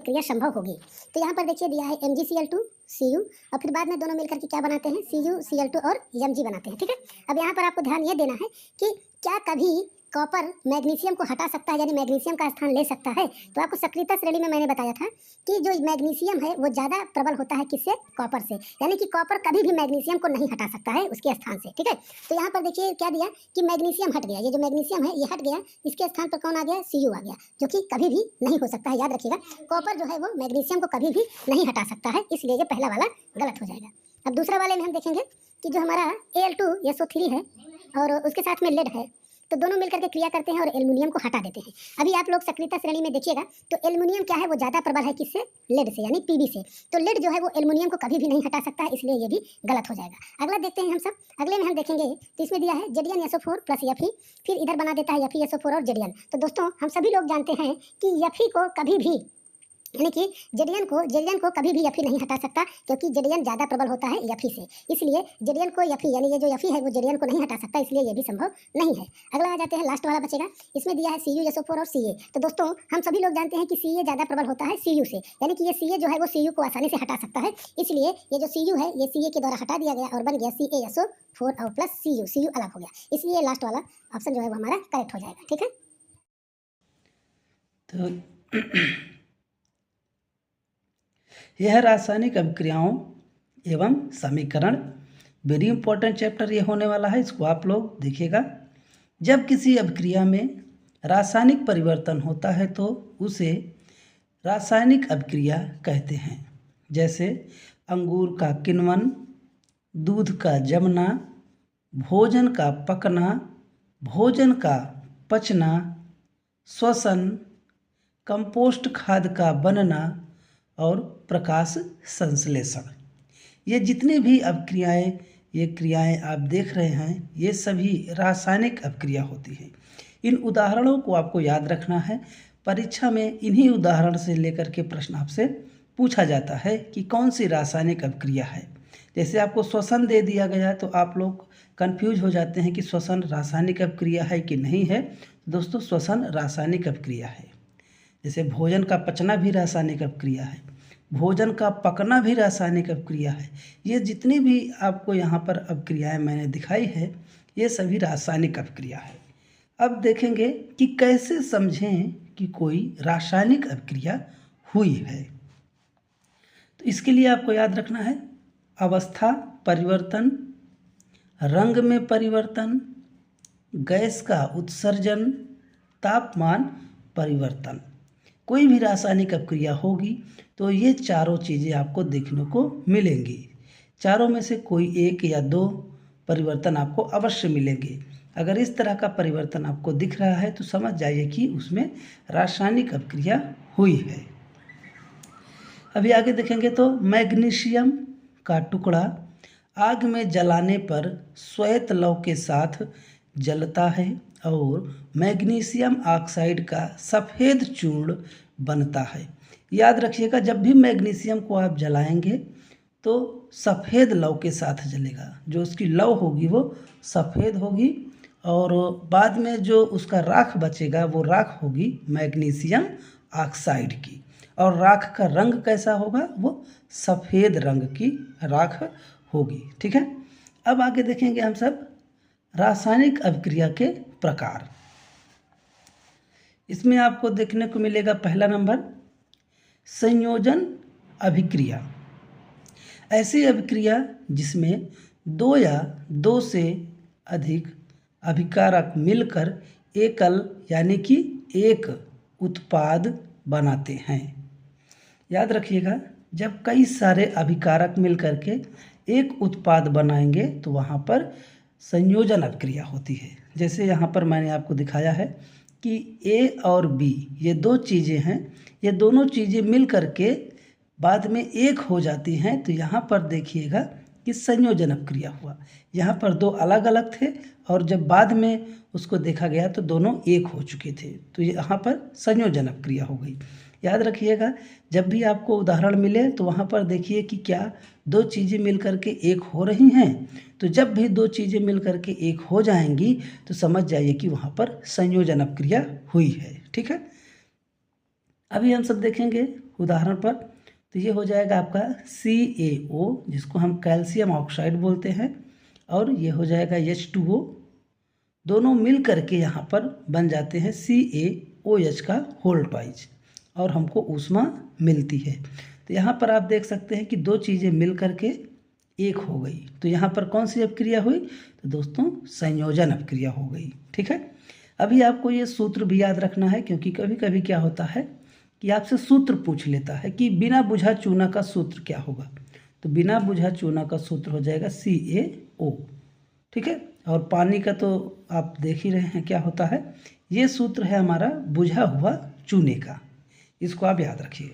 क्रिया संभव होगी। तो यहाँ पर देखिए दिया है MgCl2Cu और फिर बाद में दोनों मिलकर के क्या बनाते हैं, CuCl2 और Mg बनाते हैं। ठीक है, अब यहाँ पर आपको ध्यान ये देना है कि क्या कभी कॉपर मैग्नीशियम को हटा सकता है, यानी मैग्नीशियम का स्थान ले सकता है। तो आपको सक्रियता श्रेणी में मैंने बताया था कि जो मैग्नीशियम है वो ज़्यादा प्रबल होता है किससे, कॉपर से, यानी कि कॉपर कभी भी मैग्नीशियम को नहीं हटा सकता है उसके स्थान से। ठीक है, तो यहाँ पर देखिए क्या दिया कि मैग्नीशियम हट गया, ये जो मैग्नीशियम है ये हट गया, इसके स्थान पर कौन आ गया, Cu आ गया, जो कि कभी भी नहीं हो सकता है। याद रखिएगा, कॉपर जो है वो मैग्नीशियम को कभी भी नहीं हटा सकता है, इसलिए ये पहला वाला गलत हो जाएगा। अब दूसरा वाले में हम देखेंगे कि जो हमारा Al2SO3 है और उसके साथ में लेड है, तो दोनों मिलकर के क्रिया करते हैं और एल्युमिनियम को हटा देते हैं। अभी आप लोग सक्रियता श्रेणी में देखिएगा तो एल्युमिनियम क्या है, वो ज़्यादा प्रबल है किससे, लेड से, यानी Pb से। तो लेड जो है वो एल्युमिनियम को कभी भी नहीं हटा सकता है, इसलिए ये भी गलत हो जाएगा। अगला देखते हैं हम सब, अगले में हम देखेंगे तो इसमें दिया है ZnSO4 प्लस Fe, फिर इधर बना देता है FeSO4 और Zn। तो दोस्तों हम सभी लोग जानते हैं कि Fe को कभी भी, यानी कि Zn को कभी भी Fe नहीं हटा सकता, क्योंकि Zn ज़्यादा प्रबल होता है Fe से, इसलिए Zn को Fe, यानी ये जो Fe है वो Zn को नहीं हटा सकता, इसलिए ये भी संभव नहीं है। अगला आ जाते हैं, लास्ट वाला बचेगा, इसमें दिया है CuSO4 और Ca। तो दोस्तों हम सभी लोग जानते हैं कि Ca ज़्यादा प्रबल होता है Cu से, यानी कि ये Ca जो है वो Cu को आसानी से हटा सकता है, इसलिए ये जो Cu है ये Ca के द्वारा हटा दिया गया और बन गया CaSO4 और प्लस Cu अलग हो गया, इसलिए लास्ट वाला ऑप्शन जो है वो हमारा करेक्ट हो जाएगा। ठीक है, तो यह रासायनिक अभिक्रियाओं एवं समीकरण वेरी इंपॉर्टेंट चैप्टर ये होने वाला है, इसको आप लोग देखिएगा। जब किसी अभिक्रिया में रासायनिक परिवर्तन होता है तो उसे रासायनिक अभिक्रिया कहते हैं। जैसे अंगूर का किण्वन, दूध का जमना, भोजन का पकना, भोजन का पचना, श्वसन, कंपोस्ट खाद का बनना और प्रकाश संश्लेषण। ये जितनी भी अभिक्रियाएं, ये क्रियाएं आप देख रहे हैं, ये सभी रासायनिक अभिक्रिया होती हैं। इन उदाहरणों को आपको याद रखना है, परीक्षा में इन्हीं उदाहरण से लेकर के प्रश्न आपसे पूछा जाता है कि कौन सी रासायनिक अभिक्रिया है। जैसे आपको श्वसन दे दिया गया तो आप लोग कंफ्यूज हो जाते हैं कि श्वसन रासायनिक अभिक्रिया है कि नहीं है। दोस्तों श्वसन रासायनिक अभिक्रिया है। जैसे भोजन का पचना भी रासायनिक अभिक्रिया है, भोजन का पकना भी रासायनिक अभिक्रिया है। ये जितनी भी आपको यहाँ पर अभिक्रियाएं मैंने दिखाई है, ये सभी रासायनिक अभिक्रिया है। अब देखेंगे कि कैसे समझें कि कोई रासायनिक अभिक्रिया हुई है। तो इसके लिए आपको याद रखना है अवस्था परिवर्तन, रंग में परिवर्तन, गैस का उत्सर्जन, तापमान परिवर्तन। कोई भी रासायनिक अभिक्रिया होगी तो ये चारों चीज़ें आपको देखने को मिलेंगी। चारों में से कोई एक या दो परिवर्तन आपको अवश्य मिलेंगे। अगर इस तरह का परिवर्तन आपको दिख रहा है तो समझ जाइए कि उसमें रासायनिक अभिक्रिया हुई है। अभी आगे देखेंगे तो मैग्नीशियम का टुकड़ा आग में जलाने पर श्वेत लौ के साथ जलता है और मैग्नीशियम ऑक्साइड का सफ़ेद चूर्ण बनता है। याद रखिएगा, जब भी मैग्नीशियम को आप जलाएंगे तो सफ़ेद लौ के साथ जलेगा, जो उसकी लौ होगी वो सफ़ेद होगी और बाद में जो उसका राख बचेगा वो राख होगी मैग्नीशियम ऑक्साइड की, और राख का रंग कैसा होगा, वो सफ़ेद रंग की राख होगी। ठीक है, अब आगे देखेंगे हम सब रासायनिक अभिक्रिया के प्रकार। इसमें आपको देखने को मिलेगा पहला नंबर संयोजन अभिक्रिया। ऐसी अभिक्रिया जिसमें दो या दो से अधिक अभिकारक मिलकर एकल यानी कि एक उत्पाद बनाते हैं। याद रखिएगा, जब कई सारे अभिकारक मिलकर के एक उत्पाद बनाएंगे तो वहाँ पर संयोजन अभिक्रिया होती है। जैसे यहाँ पर मैंने आपको दिखाया है कि A और B ये दो चीज़ें हैं, ये दोनों चीज़ें मिल करके बाद में एक हो जाती हैं, तो यहाँ पर देखिएगा कि संयोजन अभिक्रिया हुआ। यहाँ पर दो अलग अलग थे और जब बाद में उसको देखा गया तो दोनों एक हो चुके थे, तो यहाँ पर संयोजन अभिक्रिया हो गई। याद रखिएगा, जब भी आपको उदाहरण मिले तो वहाँ पर देखिए कि क्या दो चीज़ें मिलकर के एक हो रही हैं। तो जब भी दो चीज़ें मिलकर के एक हो जाएंगी तो समझ जाइए कि वहाँ पर संयोजन अभिक्रिया हुई है। ठीक है, अभी हम सब देखेंगे उदाहरण पर, तो ये हो जाएगा आपका CaO, जिसको हम कैल्शियम ऑक्साइड बोलते हैं, और ये हो जाएगा H2O। दोनों मिल करके यहाँ पर बन जाते हैं CaOH का होल ट्वाइज, और हमको ऊष्मा मिलती है। तो यहाँ पर आप देख सकते हैं कि दो चीज़ें मिल करके एक हो गई। तो यहाँ पर कौन सी अपक्रिया हुई? तो दोस्तों संयोजन अपक्रिया हो गई। ठीक है, अभी आपको ये सूत्र भी याद रखना है, क्योंकि कभी कभी क्या होता है कि आपसे सूत्र पूछ लेता है कि बिना बुझा चूना का सूत्र क्या होगा। तो बिना बुझा चूना का सूत्र हो जाएगा CaO। ठीक है, और पानी का तो आप देख ही रहे हैं क्या होता है। ये सूत्र है हमारा बुझा हुआ चूने का, इसको आप याद रखिए।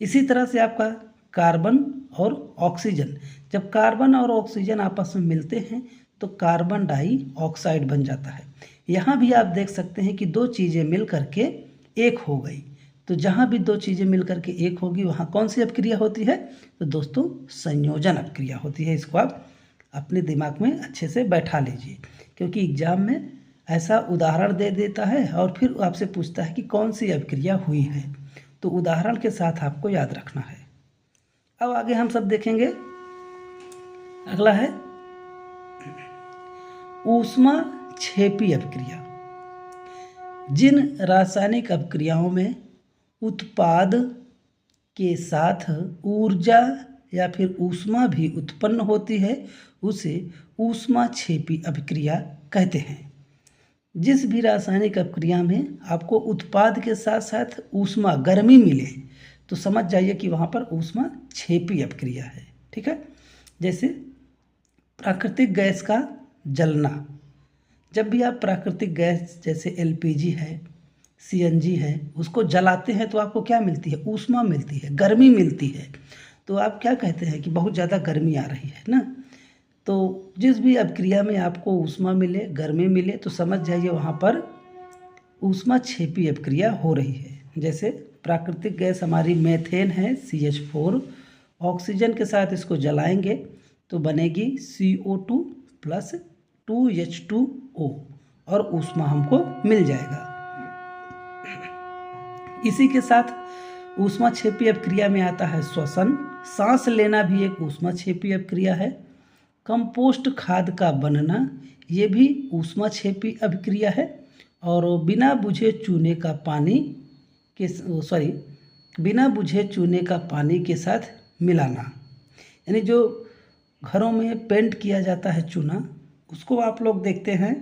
इसी तरह से आपका कार्बन और ऑक्सीजन, जब कार्बन और ऑक्सीजन आपस में मिलते हैं तो कार्बन डाइऑक्साइड बन जाता है। यहाँ भी आप देख सकते हैं कि दो चीज़ें मिल करके एक हो गई। तो जहाँ भी दो चीज़ें मिल करके एक होगी वहाँ कौन सी अपक्रिया होती है? तो दोस्तों संयोजन अपक्रिया होती है। इसको आप अपने दिमाग में अच्छे से बैठा लीजिए, क्योंकि एग्जाम में ऐसा उदाहरण दे देता है और फिर आपसे पूछता है कि कौन सी अपक्रिया हुई है, तो उदाहरण के साथ आपको याद रखना है। अब आगे हम सब देखेंगे। अगला है ऊष्मा क्षेपी अपक्रिया। जिन रासायनिक अपक्रियाओं में उत्पाद के साथ ऊर्जा या फिर ऊष्मा भी उत्पन्न होती है उसे ऊष्मा क्षेपी अपक्रिया कहते हैं। जिस भी रासायनिक अपक्रिया में आपको उत्पाद के साथ साथ ऊष्मा गर्मी मिले तो समझ जाइए कि वहाँ पर ऊष्मा क्षेपी अपक्रिया है। ठीक है, जैसे प्राकृतिक गैस का जलना। जब भी आप प्राकृतिक गैस जैसे LPG है, CNG है, उसको जलाते हैं तो आपको क्या मिलती है? ऊष्मा मिलती है, गर्मी मिलती है। तो आप क्या कहते हैं कि बहुत ज़्यादा गर्मी आ रही है ना। तो जिस भी अपक्रिया में आपको ऊष्मा मिले, गर्मी मिले, तो समझ जाइए वहाँ पर ऊष्मा क्षेपी अपक्रिया हो रही है। जैसे प्राकृतिक गैस हमारी मेथेन है CH4, ऑक्सीजन के साथ इसको जलाएंगे तो बनेगी CO2 + 2H2O और ऊष्मा हमको मिल जाएगा। इसी के साथ ऊष्मा क्षेपी अपक्रिया में आता है श्वसन। सांस लेना भी एक ऊष्मा क्षेपी अपक्रिया है। कंपोस्ट खाद का बनना, ये भी ऊष्मा क्षेपी अपक्रिया है। और बिना बुझे चूने का पानी के साथ मिलाना, यानी जो घरों में पेंट किया जाता है चूना, उसको आप लोग देखते हैं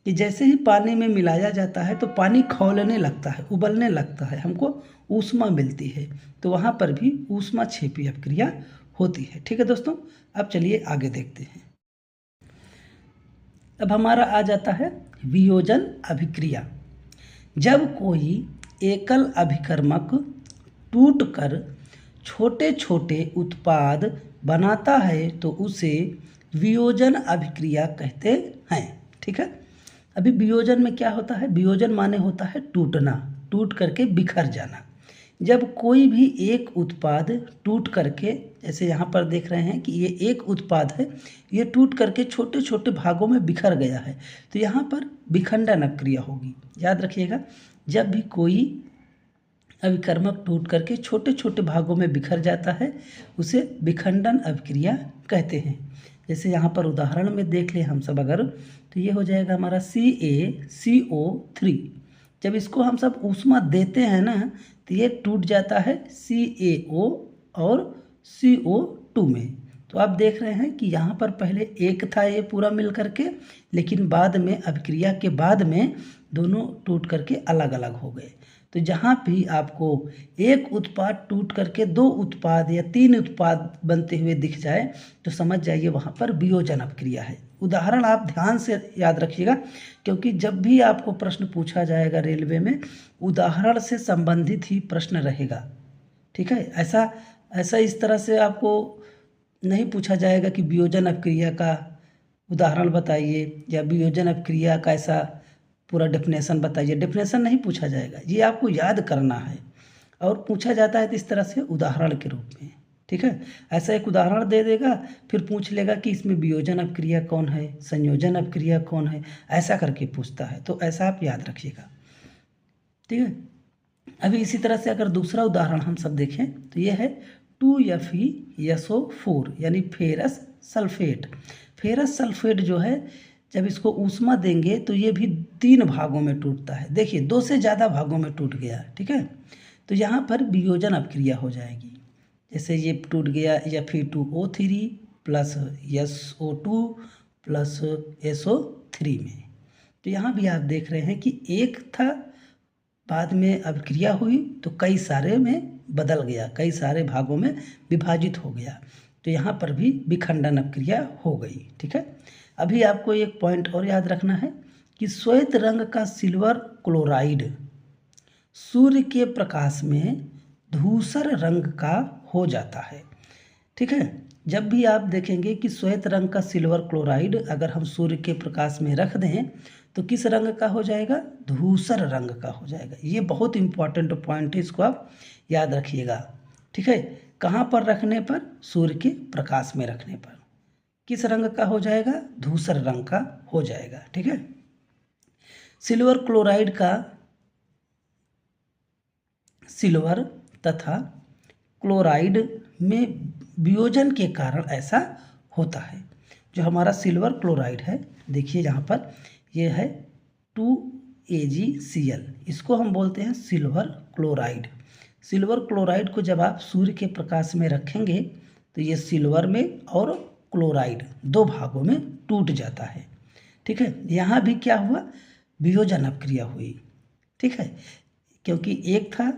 कि जैसे ही पानी में मिलाया जाता है तो पानी खौलने लगता है, उबलने लगता है, हमको ऊष्मा मिलती है। तो वहाँ पर भी ऊष्मा क्षेपी अपक्रिया होती है। ठीक है दोस्तों, अब चलिए आगे देखते हैं। अब हमारा आ जाता है वियोजन अभिक्रिया। जब कोई एकल अभिकर्मक टूटकर छोटे छोटे उत्पाद बनाता है तो उसे वियोजन अभिक्रिया कहते हैं। ठीक है, अभी वियोजन में क्या होता है? वियोजन माने होता है टूटना, टूट करके बिखर जाना। जब कोई भी एक उत्पाद टूट करके, जैसे यहाँ पर देख रहे हैं कि ये एक उत्पाद है, ये टूट करके छोटे छोटे भागों में बिखर गया है, तो यहाँ पर विखंडन अपक्रिया होगी। याद रखिएगा, जब भी कोई अभिकर्मक टूट करके छोटे छोटे भागों में बिखर जाता है उसे विखंडन अपक्रिया कहते हैं। जैसे यहाँ पर उदाहरण में देख ले हम सब अगर, तो ये हो जाएगा हमारा CaCO3। जब इसको हम सब ऊष्मा देते हैं ना तो ये टूट जाता है CaO और CO2 में। तो आप देख रहे हैं कि यहाँ पर पहले एक था ये पूरा मिल करके, लेकिन बाद में अभिक्रिया के बाद में दोनों टूट करके अलग अलग हो गए। तो जहाँ भी आपको एक उत्पाद टूट करके दो उत्पाद या तीन उत्पाद बनते हुए दिख जाए तो समझ जाइए वहाँ पर वियोजन अपक्रिया है। उदाहरण आप ध्यान से याद रखिएगा, क्योंकि जब भी आपको प्रश्न पूछा जाएगा रेलवे में, उदाहरण से संबंधित ही प्रश्न रहेगा। ठीक है, ऐसा इस तरह से आपको नहीं पूछा जाएगा कि वियोजन अपक्रिया का उदाहरण बताइए या वियोजन अपक्रिया का ऐसा पूरा डेफिनेशन बताइए। डेफिनेशन नहीं पूछा जाएगा, ये आपको याद करना है। और पूछा जाता है तो इस तरह से उदाहरण के रूप में। ठीक है, ऐसा एक उदाहरण दे देगा, फिर पूछ लेगा कि इसमें वियोजन अपक्रिया कौन है, संयोजन अपक्रिया कौन है, ऐसा करके पूछता है। तो ऐसा आप याद रखिएगा। ठीक है, अभी इसी तरह से अगर दूसरा उदाहरण हम सब देखें तो ये है 2FeSO4 यानी फेरस सल्फेट। फेरस सल्फेट जो है जब इसको ऊष्मा देंगे तो ये भी 3 भागों में टूटता है। देखिए 2 से ज़्यादा भागों में टूट गया, ठीक है। तो यहाँ पर वियोजन अपक्रिया हो जाएगी। जैसे ये टूट गया Fe2O3 plus SO2 plus SO3 में। तो यहाँ भी आप देख रहे हैं कि एक था, बाद में अभिक्रिया हुई तो कई सारे में बदल गया, कई सारे भागों में विभाजित हो गया। तो यहाँ पर भी विखंडन अपक्रिया हो गई, ठीक है। अभी आपको एक पॉइंट और याद रखना है कि श्वेत रंग का सिल्वर क्लोराइड सूर्य के प्रकाश में धूसर रंग का हो जाता है, ठीक है। जब भी आप देखेंगे कि श्वेत रंग का सिल्वर क्लोराइड अगर हम सूर्य के प्रकाश में रख दें तो किस रंग का हो जाएगा? धूसर रंग का हो जाएगा। ये बहुत इंपॉर्टेंट पॉइंट है, इसको आप याद रखिएगा, ठीक है। कहाँ पर रखने पर? सूर्य के प्रकाश में रखने पर किस रंग का हो जाएगा? धूसर रंग का हो जाएगा, ठीक है। सिल्वर क्लोराइड का सिल्वर तथा क्लोराइड में वियोजन के कारण ऐसा होता है। जो हमारा सिल्वर क्लोराइड है, देखिए यहाँ पर ये है 2AgCl, इसको हम बोलते हैं सिल्वर क्लोराइड। सिल्वर क्लोराइड को जब आप सूर्य के प्रकाश में रखेंगे तो ये सिल्वर में और क्लोराइड 2 भागों में टूट जाता है, ठीक है। यहाँ भी क्या हुआ? वियोजन अपक्रिया हुई, ठीक है। क्योंकि एक था,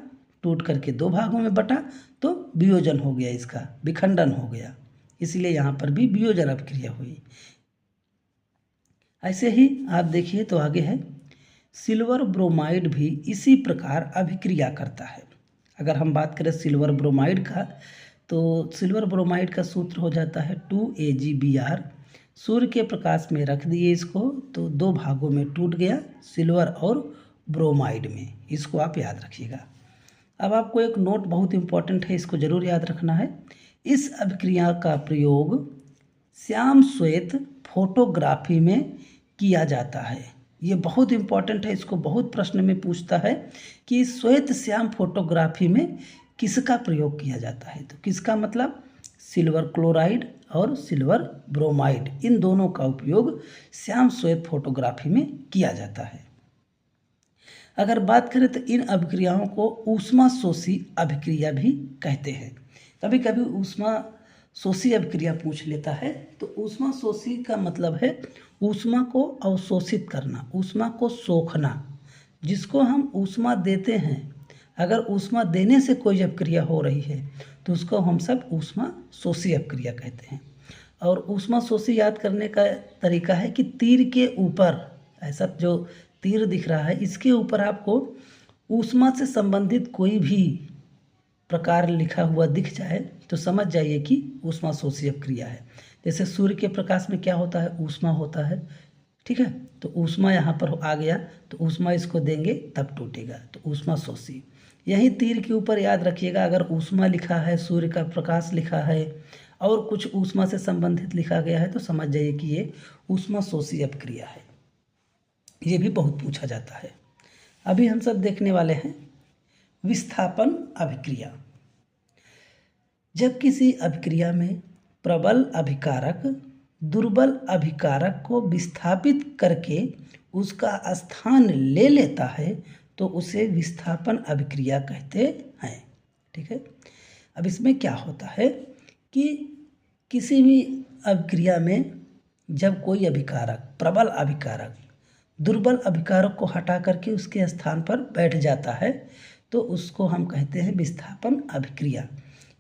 टूट करके 2 भागों में बटा तो वियोजन हो गया, इसका विखंडन हो गया, इसलिए यहाँ पर भी वियोजन अपक्रिया हुई। ऐसे ही आप देखिए तो आगे है सिल्वर ब्रोमाइड भी इसी प्रकार अभिक्रिया करता है। अगर हम बात करें सिल्वर ब्रोमाइड का तो सिल्वर ब्रोमाइड का सूत्र हो जाता है 2AgBr। सूर्य के प्रकाश में रख दिए इसको तो 2 भागों में टूट गया, सिल्वर और ब्रोमाइड में। इसको आप याद रखिएगा। अब आपको एक नोट बहुत इंपॉर्टेंट है, इसको ज़रूर याद रखना है। इस अभिक्रिया का प्रयोग श्याम श्वेत फोटोग्राफी में किया जाता है। ये बहुत इंपॉर्टेंट है, इसको बहुत प्रश्न में पूछता है कि श्वेत श्याम फोटोग्राफी में किसका प्रयोग किया जाता है। तो किसका मतलब? सिल्वर क्लोराइड और सिल्वर ब्रोमाइड, इन दोनों का उपयोग श्याम श्वेत फोटोग्राफी में किया जाता है। अगर बात करें तो इन अभिक्रियाओं को ऊष्मा शोषी अभिक्रिया भी कहते हैं। कभी कभी ऊष्मा शोषी अभिक्रिया पूछ लेता है, तो ऊष्मा शोषी का मतलब है ऊष्मा को अवशोषित करना, ऊष्मा को सोखना। जिसको हम ऊष्मा देते हैं, अगर ऊष्मा देने से कोई अभिक्रिया हो रही है तो उसको हम सब ऊष्मा शोषी अभिक्रिया कहते हैं। और ऊष्मा शोषी याद करने का तरीका है कि तीर के ऊपर, ऐसा जो तीर दिख रहा है इसके ऊपर आपको ऊष्मा से संबंधित कोई भी प्रकार लिखा हुआ दिख जाए तो समझ जाइए कि ऊष्मा शोषी अभिक्रिया है। जैसे सूर्य के प्रकाश में क्या होता है? ऊष्मा होता है, ठीक है। तो ऊष्मा यहाँ पर आ गया तो ऊष्मा इसको देंगे तब टूटेगा, तो ऊष्मा शोषी। यही तीर के ऊपर याद रखिएगा, अगर ऊष्मा लिखा है, सूर्य का प्रकाश लिखा है और कुछ ऊष्मा से संबंधित लिखा गया है तो समझ जाइए कि ये ऊष्मा शोषी अभिक्रिया है। ये भी बहुत पूछा जाता है। अभी हम सब देखने वाले हैं विस्थापन अभिक्रिया। जब किसी अभिक्रिया में प्रबल अभिकारक दुर्बल अभिकारक को विस्थापित करके उसका स्थान ले लेता है तो उसे विस्थापन अभिक्रिया कहते हैं, ठीक है। अब इसमें क्या होता है कि किसी भी अभिक्रिया में जब कोई अभिकारक प्रबल अभिकारक दुर्बल अभिकारक को हटा करके उसके स्थान पर बैठ जाता है तो उसको हम कहते हैं विस्थापन अभिक्रिया।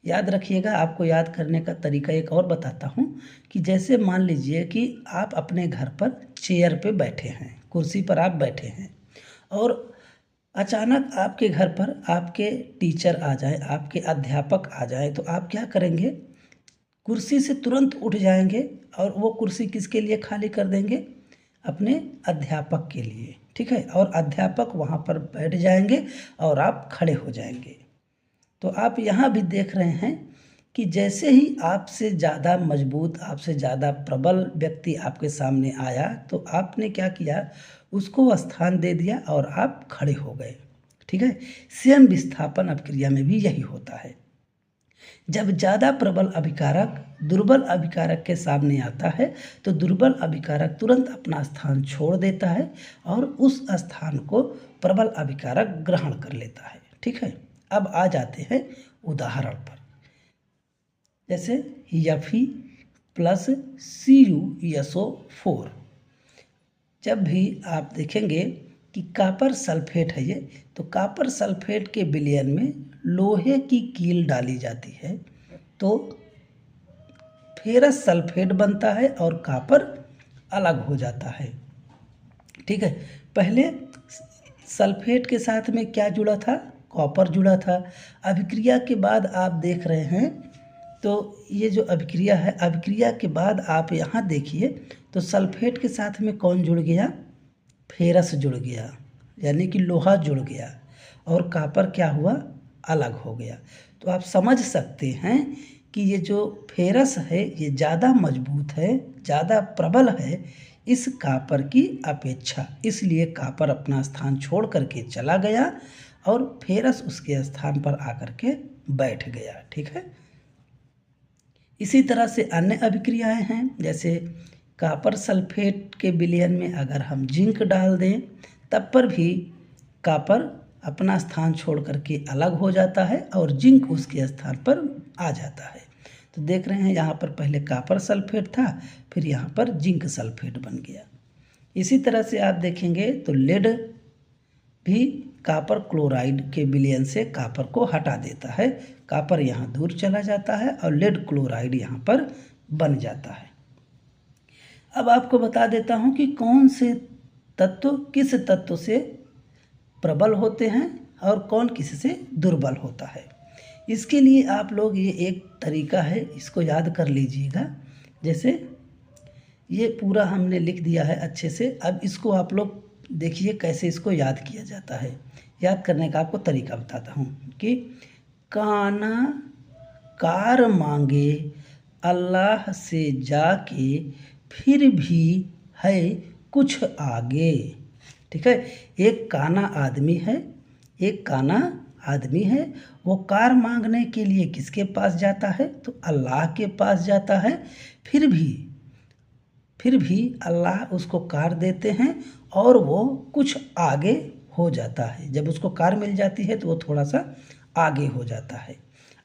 याद रखिएगा, आपको याद करने का तरीका एक और बताता हूँ कि जैसे मान लीजिए कि आप अपने घर पर चेयर पे बैठे हैं, कुर्सी पर आप बैठे हैं और अचानक आपके घर पर आपके टीचर आ जाएं, आपके अध्यापक आ जाएं तो आप क्या करेंगे? कुर्सी से तुरंत उठ जाएंगे और वो कुर्सी किसके लिए खाली कर देंगे? अपने अध्यापक के लिए, ठीक है। और अध्यापक वहाँ पर बैठ जाएंगे और आप खड़े हो जाएंगे। तो आप यहाँ भी देख रहे हैं कि जैसे ही आपसे ज़्यादा मजबूत, आपसे ज़्यादा प्रबल व्यक्ति आपके सामने आया तो आपने क्या किया? उसको स्थान दे दिया और आप खड़े हो गए, ठीक है। सेम विस्थापन अपक्रिया में भी यही होता है। जब ज़्यादा प्रबल अभिकारक दुर्बल अभिकारक के सामने आता है तो दुर्बल अभिकारक तुरंत अपना स्थान छोड़ देता है और उस स्थान को प्रबल अभिकारक ग्रहण कर लेता है। ठीक है। अब आ जाते हैं उदाहरण पर, जैसे Fe प्लस CuSO4। जब भी आप देखेंगे कि कॉपर सल्फेट है ये, तो कॉपर सल्फेट के विलयन में लोहे की कील डाली जाती है तो फेरस सल्फेट बनता है और कॉपर अलग हो जाता है। ठीक है। पहले सल्फेट के साथ में क्या जुड़ा था? कॉपर जुड़ा था। अभिक्रिया के बाद आप देख रहे हैं तो ये जो अभिक्रिया है, अभिक्रिया के बाद आप यहाँ देखिए तो सल्फेट के साथ में कौन जुड़ गया? फेरस जुड़ गया, यानी कि लोहा जुड़ गया और कॉपर क्या हुआ? अलग हो गया। तो आप समझ सकते हैं कि ये जो फेरस है ये ज़्यादा मजबूत है, ज़्यादा प्रबल है इस कॉपर की अपेक्षा, इसलिए कॉपर अपना स्थान छोड़ करके चला गया और फेरस उसके स्थान पर आकर के बैठ गया। ठीक है। इसी तरह से अन्य अभिक्रियाएं हैं, जैसे कॉपर सल्फेट के विलयन में अगर हम जिंक डाल दें तब पर भी कॉपर अपना स्थान छोड़ करके अलग हो जाता है और जिंक उसके स्थान पर आ जाता है। तो देख रहे हैं यहाँ पर पहले कॉपर सल्फेट था, फिर यहाँ पर जिंक सल्फेट बन गया। इसी तरह से आप देखेंगे तो लेड भी कॉपर क्लोराइड के विलयन से कॉपर को हटा देता है, कॉपर यहाँ दूर चला जाता है और लेड क्लोराइड यहाँ पर बन जाता है। अब आपको बता देता हूँ कि कौन से तत्व किस तत्व से प्रबल होते हैं और कौन किसी से दुर्बल होता है। इसके लिए आप लोग ये एक तरीका है, इसको याद कर लीजिएगा। जैसे ये पूरा हमने लिख दिया है अच्छे से। अब इसको आप लोग देखिए कैसे इसको याद किया जाता है। याद करने का आपको तरीका बताता हूँ कि काना कार मांगे अल्लाह से जाके फिर भी है कुछ आगे। ठीक है। एक काना आदमी है, एक काना आदमी है, वो कार मांगने के लिए किसके पास जाता है? तो अल्लाह के पास जाता है। फिर भी अल्लाह उसको कार देते हैं और वो कुछ आगे हो जाता है। जब उसको कार मिल जाती है तो वो थोड़ा सा आगे हो जाता है।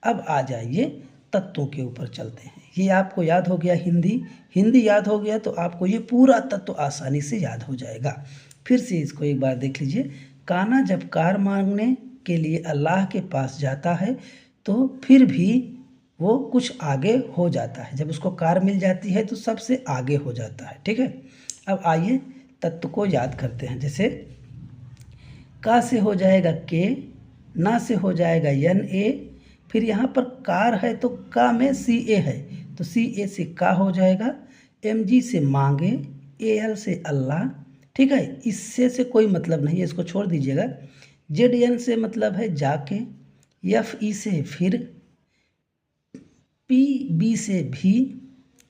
अब आ जाइए तत्वों के ऊपर चलते हैं। ये आपको याद हो गया हिंदी याद हो गया तो आपको ये पूरा तत्व आसानी से याद हो जाएगा। फिर से इसको एक बार देख लीजिए। काना जब कार मांगने के लिए अल्लाह के पास जाता है तो फिर भी वो कुछ आगे हो जाता है। जब उसको कार मिल जाती है तो सबसे आगे हो जाता है। ठीक है। अब आइए तत्व को याद करते हैं। जैसे का से हो जाएगा के, ना से हो जाएगा Na, फिर यहाँ पर कार है तो का में Ca है तो Ca से का हो जाएगा, Mg से मांगे, Al से अल्लाह। ठीक है। इससे से कोई मतलब नहीं है, इसको छोड़ दीजिएगा। Zn से मतलब है जाके, Fe से फिर, Pb से भी,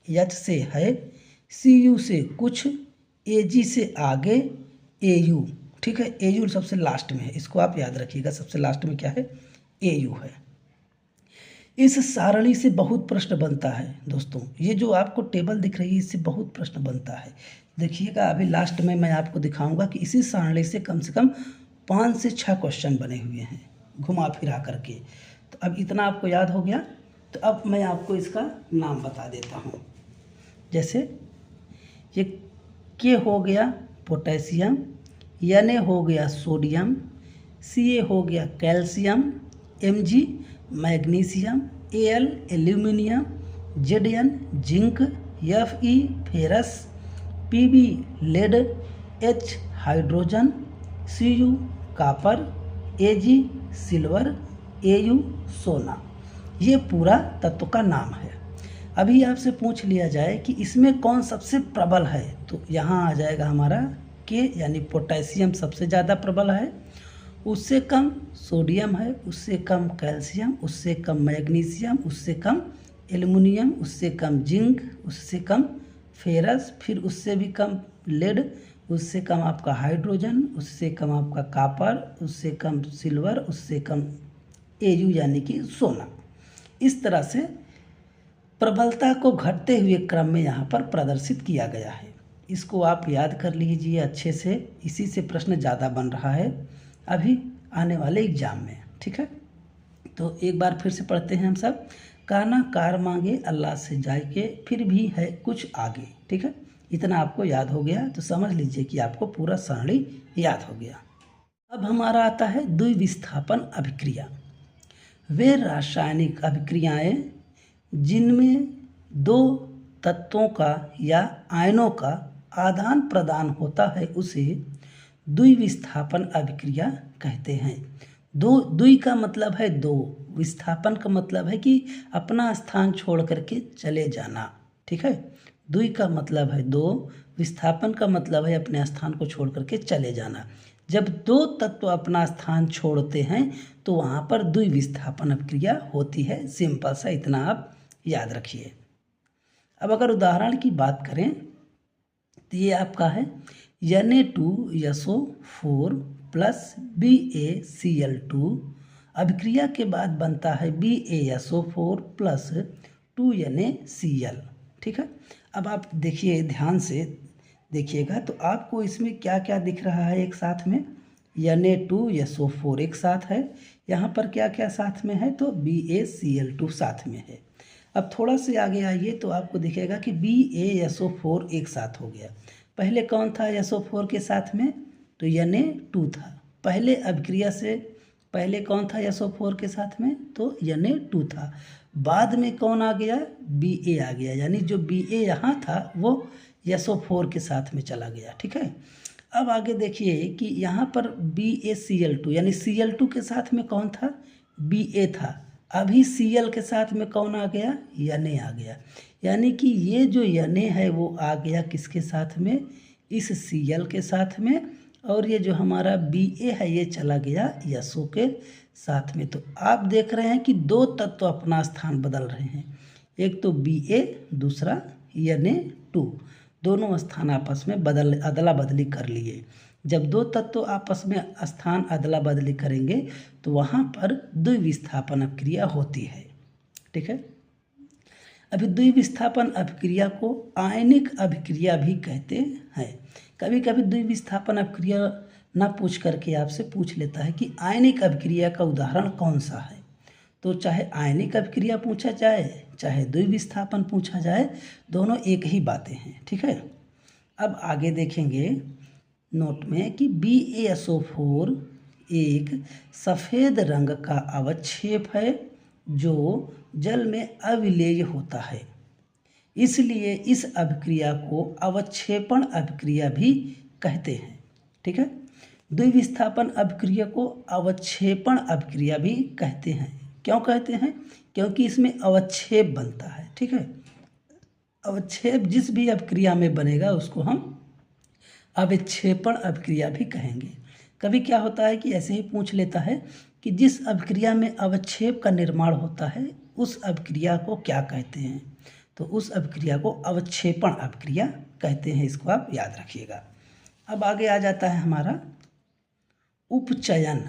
H से है, Cu से कुछ, Ag से आगे, Au। ठीक है। Au सबसे लास्ट में है, इसको आप याद रखिएगा। सबसे लास्ट में क्या है? Au है। इस सारणी से बहुत प्रश्न बनता है दोस्तों। ये जो आपको टेबल दिख रही है इससे बहुत प्रश्न बनता है। देखिएगा अभी लास्ट में मैं आपको दिखाऊंगा कि इसी सारणी से कम 5 से 6 क्वेश्चन बने हुए हैं घुमा फिरा करके। तो अब इतना आपको याद हो गया। तो अब मैं आपको इसका नाम बता देता हूँ। जैसे ये के हो गया पोटेशियम, Na हो गया सोडियम, Ca हो गया calcium, Mg magnesium, Al aluminium, Zn zinc, Fe ferrous, Pb lead, H hydrogen, Cu copper, Ag silver, Au सोना। ये पूरा तत्व का नाम है। अभी आपसे पूछ लिया जाए कि इसमें कौन सबसे प्रबल है तो यहाँ आ जाएगा हमारा के, यानी पोटेशियम सबसे ज़्यादा प्रबल है। उससे कम सोडियम है, उससे कम कैल्शियम, उससे कम मैग्नीशियम, उससे कम एल्युमिनियम, उससे कम जिंक, उससे कम फेरस, फिर उससे भी कम लेड, उससे कम आपका हाइड्रोजन, उससे कम आपका कॉपर, उससे कम सिल्वर, उससे कम Au यानी कि सोना। इस तरह से प्रबलता को घटते हुए क्रम में यहाँ पर प्रदर्शित किया गया है। इसको आप याद कर लीजिए अच्छे से, इसी से प्रश्न ज़्यादा बन रहा है अभी आने वाले एग्जाम में। ठीक है, तो एक बार फिर से पढ़ते हैं हम सब। काना कार मांगे अल्लाह से जाके, फिर भी है कुछ आगे। ठीक है, इतना आपको याद हो गया तो समझ लीजिए कि आपको पूरा सरणी याद हो गया। अब हमारा आता है द्विविस्थापन अभिक्रिया। वे रासायनिक अभिक्रियाएं जिनमें दो तत्वों का या आयनों का आदान प्रदान होता है उसे द्विविस्थापन अभिक्रिया कहते हैं। द्वि का मतलब है दो, विस्थापन का मतलब है कि अपना स्थान छोड़ करके चले जाना। ठीक है, द्वि का मतलब है दो, विस्थापन का मतलब है अपने स्थान को छोड़ करके चले जाना। जब दो तत्व अपना स्थान छोड़ते हैं तो वहाँ पर द्विविस्थापन अभिक्रिया होती है। सिंपल सा इतना आप याद रखिए। अब अगर उदाहरण की बात करें तो ये आपका है Na2SO4 प्लस BaCl2 अभिक्रिया के बाद बनता है BaSO4 प्लस 2NaCl। ठीक है, अब आप देखिए ध्यान से देखिएगा तो आपको इसमें क्या क्या दिख रहा है एक साथ में। Na2SO4 एक साथ है, यहाँ पर क्या क्या साथ में है तो BaCl2 साथ में है। अब थोड़ा से आगे आइए तो आपको दिखेगा कि BaSO4 एक साथ हो गया। पहले कौन था SO4 के साथ में तो Na2 था। पहले अभिक्रिया से पहले कौन था SO4 के साथ में तो Na2 था। बाद में कौन आ गया Ba आ गया, यानी जो Ba यहाँ था वो SO4 के साथ में चला गया। ठीक है, अब आगे देखिए कि यहाँ पर BaCl2 यानी Cl2 के साथ में कौन था Ba था। अभी Cl के साथ में कौन आ गया Na आ गया, यानी कि ये जो Na है वो आ गया किसके साथ में इस Cl के साथ में, और ये जो हमारा Ba है ये चला गया SO के साथ में। तो आप देख रहे हैं कि दो तत्व अपना स्थान बदल रहे हैं, एक तो Ba दूसरा Na2, दोनों स्थान आपस में अदला बदली कर लिए। जब दो तत्व आपस में स्थान अदला बदली करेंगे तो वहाँ पर द्विविस्थापन अभिक्रिया होती है। ठीक है, अभी द्विविस्थापन अभिक्रिया को आयनिक अभिक्रिया भी कहते हैं। कभी कभी द्विविस्थापन अभिक्रिया ना पूछ करके आपसे पूछ लेता है कि आयनिक अभिक्रिया का उदाहरण कौन सा है। तो चाहे आयनिक अभिक्रिया पूछा जाए चाहे द्विविस्थापन पूछा जाए, दोनों एक ही बातें हैं। ठीक है, अब आगे देखेंगे नोट में कि BaSO4 एक सफ़ेद रंग का अवक्षेप है जो जल में अविलेय होता है, इसलिए इस अभिक्रिया को अवक्षेपण अभिक्रिया भी कहते हैं। ठीक है, द्विविस्थापन अभिक्रिया को अवक्षेपण अभिक्रिया भी कहते हैं। क्यों कहते हैं, क्योंकि इसमें अवक्षेप बनता है। ठीक है, अवक्षेप जिस भी अभिक्रिया में बनेगा उसको हम अवक्षेपण अभिक्रिया भी कहेंगे। कभी क्या होता है कि ऐसे ही पूछ लेता है कि जिस अभिक्रिया में अवक्षेप का निर्माण होता है उस अभिक्रिया को क्या कहते हैं, तो उस अभिक्रिया को अवक्षेपण अभिक्रिया कहते हैं। इसको आप याद रखिएगा। अब आगे आ जाता है हमारा उपचयन।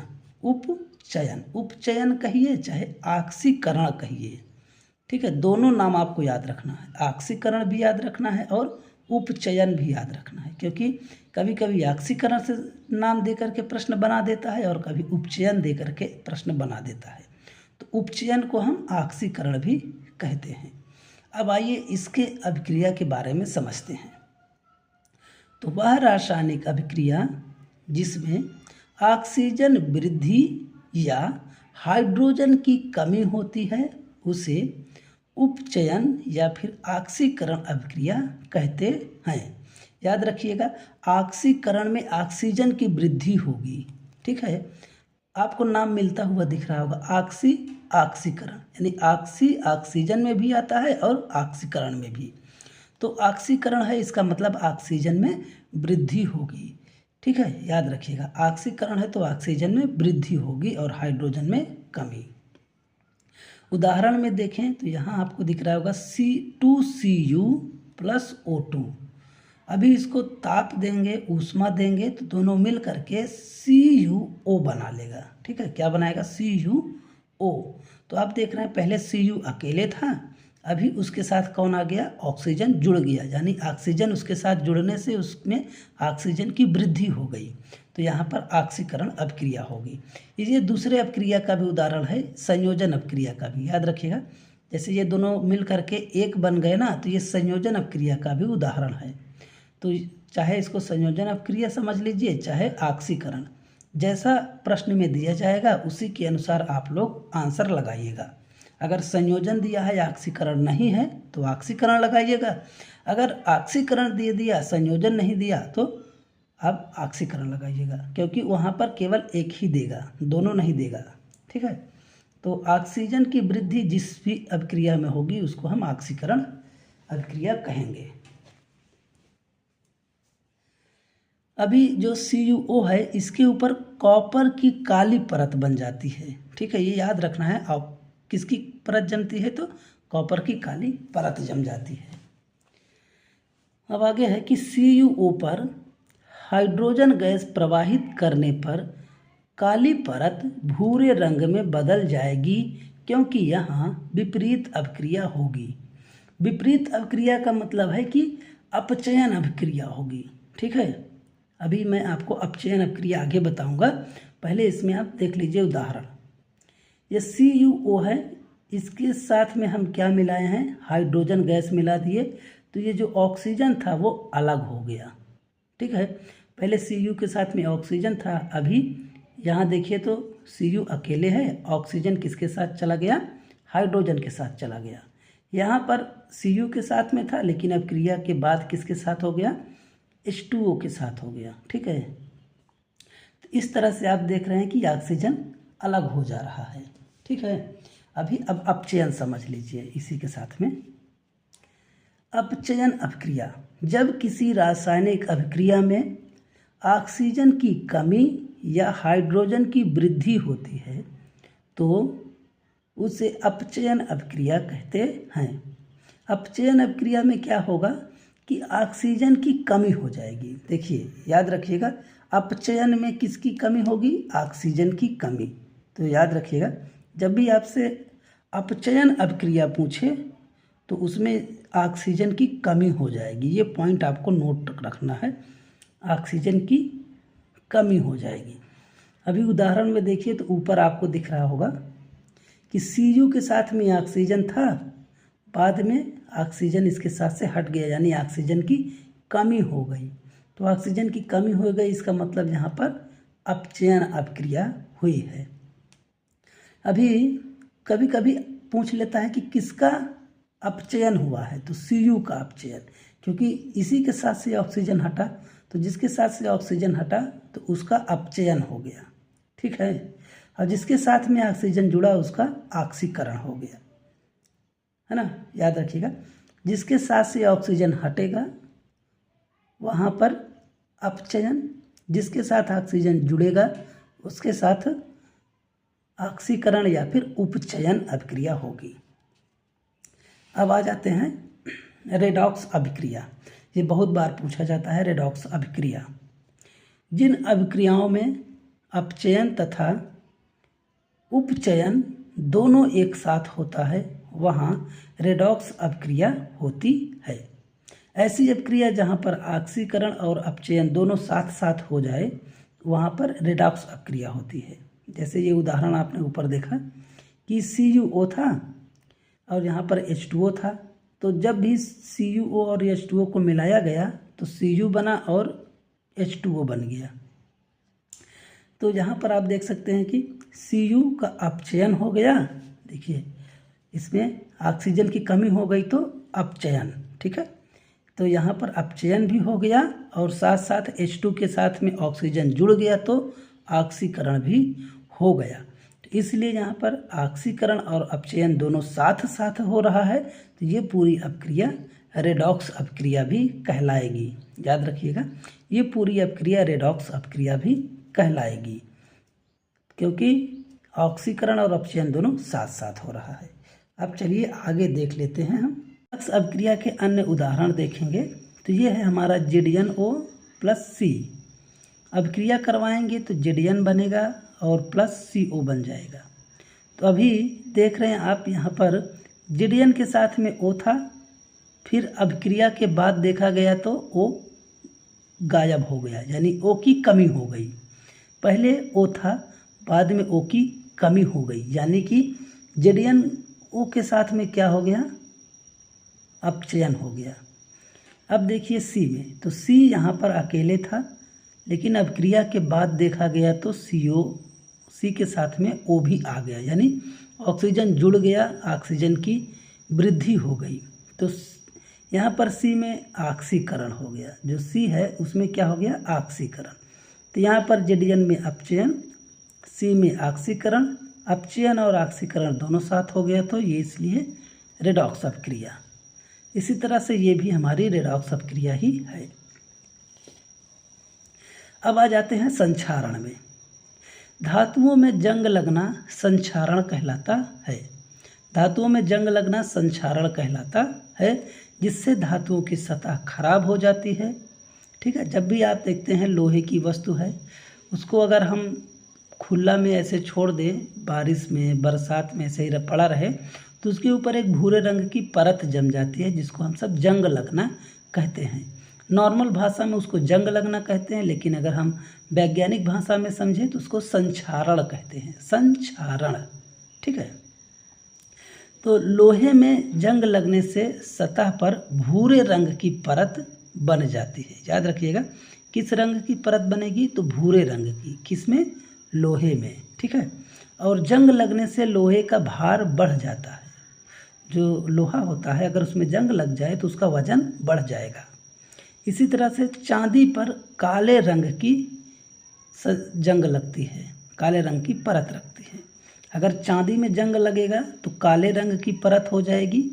उपचयन कहिए चाहे ऑक्सीकरण कहिए। ठीक है, दोनों नाम आपको याद रखना है, ऑक्सीकरण भी याद रखना है और उपचयन भी याद रखना है, क्योंकि कभी कभी ऑक्सीकरण से नाम दे करके प्रश्न बना देता है और कभी उपचयन दे करके प्रश्न बना देता है। तो उपचयन को हम ऑक्सीकरण भी कहते हैं। अब आइए इसके अभिक्रिया के बारे में समझते हैं। तो वह रासायनिक अभिक्रिया जिसमें ऑक्सीजन वृद्धि या हाइड्रोजन की कमी होती है उसे उपचयन या फिर ऑक्सीकरण अभिक्रिया कहते हैं। याद रखिएगा, ऑक्सीकरण में ऑक्सीजन की वृद्धि होगी। ठीक है, आपको नाम मिलता हुआ दिख रहा होगा ऑक्सीकरण, यानी ऑक्सीजन में भी आता है और ऑक्सीकरण में भी। तो ऑक्सीकरण है, इसका मतलब ऑक्सीजन में वृद्धि होगी। ठीक है, याद रखिएगा, ऑक्सीकरण है तो ऑक्सीजन में वृद्धि होगी और हाइड्रोजन में कमी। उदाहरण में देखें तो यहाँ आपको दिख रहा होगा C2Cu प्लस O2। अभी इसको ताप देंगे, ऊष्मा देंगे तो दोनों मिल करके CuO बना लेगा। ठीक है, क्या बनाएगा? CuO। तो आप देख रहे हैं पहले Cu अकेले था, अभी उसके साथ कौन आ गया? ऑक्सीजन जुड़ गया, यानी ऑक्सीजन उसके साथ जुड़ने से उसमें ऑक्सीजन की वृद्धि हो गई, तो यहाँ पर ऑक्सीकरण अभिक्रिया होगी। ये दूसरे अभिक्रिया का भी उदाहरण है, संयोजन अभिक्रिया का भी, याद रखिएगा। जैसे ये दोनों मिल करके एक बन गए ना, तो ये संयोजन अभिक्रिया का भी उदाहरण है। तो चाहे इसको संयोजन अभिक्रिया समझ लीजिए, चाहे ऑक्सीकरण, जैसा प्रश्न में दिया जाएगा उसी के अनुसार आप लोग आंसर लगाइएगा। अगर संयोजन दिया है, ऑक्सीकरण नहीं है, तो ऑक्सीकरण लगाइएगा। अगर ऑक्सीकरण दे दिया, संयोजन नहीं दिया, तो आप ऑक्सीकरण लगाइएगा, क्योंकि वहाँ पर केवल एक ही देगा, दोनों नहीं देगा। ठीक है, तो ऑक्सीजन की वृद्धि जिस भी अभिक्रिया में होगी उसको हम ऑक्सीकरण अभिक्रिया कहेंगे। अभी जो CuO है, इसके ऊपर कॉपर की काली परत बन जाती है। ठीक है, ये याद रखना है। और किसकी परत जमती है? तो कॉपर की काली परत जम जाती है। अब आगे है कि CuO पर हाइड्रोजन गैस प्रवाहित करने पर काली परत भूरे रंग में बदल जाएगी, क्योंकि यहाँ विपरीत अभिक्रिया होगी। विपरीत अभिक्रिया का मतलब है कि अपचयन अभिक्रिया होगी। ठीक है, अभी मैं आपको अपचयन अभिक्रिया आगे बताऊंगा, पहले इसमें आप देख लीजिए उदाहरण। ये CuO है, इसके साथ में हम क्या मिलाए हैं? हाइड्रोजन गैस मिला दिए, तो ये जो ऑक्सीजन था वो अलग हो गया। ठीक है, पहले Cu के साथ में ऑक्सीजन था, अभी यहाँ देखिए तो Cu अकेले है, ऑक्सीजन किसके साथ चला गया? हाइड्रोजन के साथ चला गया। यहाँ पर Cu के साथ में था, लेकिन अब क्रिया के बाद किसके साथ हो गया? H2O के साथ हो गया। ठीक है, तो इस तरह से आप देख रहे हैं कि ऑक्सीजन अलग हो जा रहा है। ठीक है, अभी अब अपचयन समझ लीजिए इसी के साथ में। अपचयन अभिक्रिया, जब किसी रासायनिक अभिक्रिया में ऑक्सीजन की कमी या हाइड्रोजन की वृद्धि होती है तो उसे अपचयन अभिक्रिया कहते हैं। अपचयन अभिक्रिया में क्या होगा कि ऑक्सीजन की कमी हो जाएगी। देखिए, याद रखिएगा, अपचयन में किसकी कमी होगी? ऑक्सीजन की कमी। तो याद रखिएगा, जब भी आपसे अपचयन अभिक्रिया पूछे तो उसमें ऑक्सीजन की कमी हो जाएगी। ये पॉइंट आपको नोट रखना है, ऑक्सीजन की कमी हो जाएगी। अभी उदाहरण में देखिए तो ऊपर आपको दिख रहा होगा कि Cu के साथ में ऑक्सीजन था, बाद में ऑक्सीजन इसके साथ से हट गया, यानी ऑक्सीजन की कमी हो गई। तो ऑक्सीजन की कमी हो गई, इसका मतलब यहाँ पर अपचयन अभिक्रिया हुई है। अभी कभी कभी पूछ लेता है कि किसका अपचयन हुआ है, तो Cu का अपचयन, क्योंकि इसी के साथ से ऑक्सीजन हटा, तो जिसके साथ से ऑक्सीजन हटा तो उसका अपचयन हो गया। ठीक है, और जिसके साथ में ऑक्सीजन जुड़ा उसका ऑक्सीकरण हो गया, है ना। याद रखिएगा, जिसके साथ से ऑक्सीजन हटेगा वहाँ पर अपचयन, जिसके साथ ऑक्सीजन जुड़ेगा उसके साथ ऑक्सीकरण या फिर उपचयन अभिक्रिया होगी। अब आ जाते हैं रेडॉक्स अभिक्रिया। ये बहुत बार पूछा जाता है रेडॉक्स अभिक्रिया। जिन अभिक्रियाओं में अपचयन तथा उपचयन दोनों एक साथ होता है वहाँ रेडॉक्स अभिक्रिया होती है। ऐसी अभिक्रिया जहाँ पर ऑक्सीकरण और अपचयन दोनों साथ साथ हो जाए वहाँ पर रेडॉक्स अभिक्रिया होती है। जैसे ये उदाहरण आपने ऊपर देखा कि CuO था और यहाँ पर H2O था, तो जब भी CuO और H2O को मिलाया गया तो Cu बना और H2O बन गया। तो यहाँ पर आप देख सकते हैं कि Cu का अपचयन हो गया। देखिए, इसमें ऑक्सीजन की कमी हो गई तो अपचयन। ठीक है, तो यहाँ पर अपचयन भी हो गया और साथ साथ H2 के साथ में ऑक्सीजन जुड़ गया तो ऑक्सीकरण भी हो गया। तो इसलिए यहाँ पर ऑक्सीकरण और अपचयन दोनों साथ साथ हो रहा है, तो ये पूरी अभिक्रिया रेडॉक्स अभिक्रिया भी कहलाएगी। याद रखिएगा, ये पूरी अभिक्रिया रेडॉक्स अभिक्रिया भी कहलाएगी, क्योंकि ऑक्सीकरण और अपचयन दोनों साथ साथ हो रहा है। अब चलिए आगे देख लेते हैं हम रेडॉक्स अभिक्रिया के अन्य उदाहरण देखेंगे तो ये है हमारा ZnO प्लस C। अभिक्रिया करवाएंगे तो ZN बनेगा और प्लस CO बन जाएगा। तो अभी देख रहे हैं आप यहाँ पर ZN के साथ में O था, फिर अभिक्रिया के बाद देखा गया तो O गायब हो गया, यानी O की कमी हो गई। पहले O था, बाद में O की कमी हो गई, यानी कि ZnO के साथ में क्या हो गया, अपचयन हो गया। अब देखिए C में, तो C यहाँ पर अकेले था, लेकिन अभिक्रिया के बाद देखा गया तो C के साथ में O भी आ गया, यानी ऑक्सीजन जुड़ गया, ऑक्सीजन की वृद्धि हो गई। तो यहाँ पर C में ऑक्सीकरण हो गया, जो C है उसमें क्या हो गया, ऑक्सीकरण। तो यहाँ पर ZN में अपचयन, C में ऑक्सीकरण, अपचयन और ऑक्सीकरण दोनों साथ हो गया, तो ये इसलिए रेडॉक्स अपक्रिया। इसी तरह से ये भी हमारी रेडॉक्स अपक्रिया ही है। अब आ जाते हैं संक्षारण में। धातुओं में जंग लगना संक्षारण कहलाता है। धातुओं में जंग लगना संक्षारण कहलाता है, जिससे धातुओं की सतह खराब हो जाती है। ठीक है, जब भी आप देखते हैं लोहे की वस्तु है, उसको अगर हम खुला में ऐसे छोड़ दें, बारिश में बरसात में ऐसे ही पड़ा रहे, तो उसके ऊपर एक भूरे रंग की परत जम जाती है, जिसको हम सब जंग लगना कहते हैं। नॉर्मल भाषा में उसको जंग लगना कहते हैं, लेकिन अगर हम वैज्ञानिक भाषा में समझें तो उसको संक्षारण कहते हैं, संक्षारण। ठीक है, तो लोहे में जंग लगने से सतह पर भूरे रंग की परत बन जाती है। याद रखिएगा, किस रंग की परत बनेगी, तो भूरे रंग की। किसमें, लोहे में। ठीक है, और जंग लगने से लोहे का भार बढ़ जाता है। जो लोहा होता है, अगर उसमें जंग लग जाए तो उसका वजन बढ़ जाएगा। इसी तरह से चांदी पर काले रंग की जंग लगती है, काले रंग की परत रखती है। अगर चांदी में जंग लगेगा तो काले रंग की परत हो जाएगी,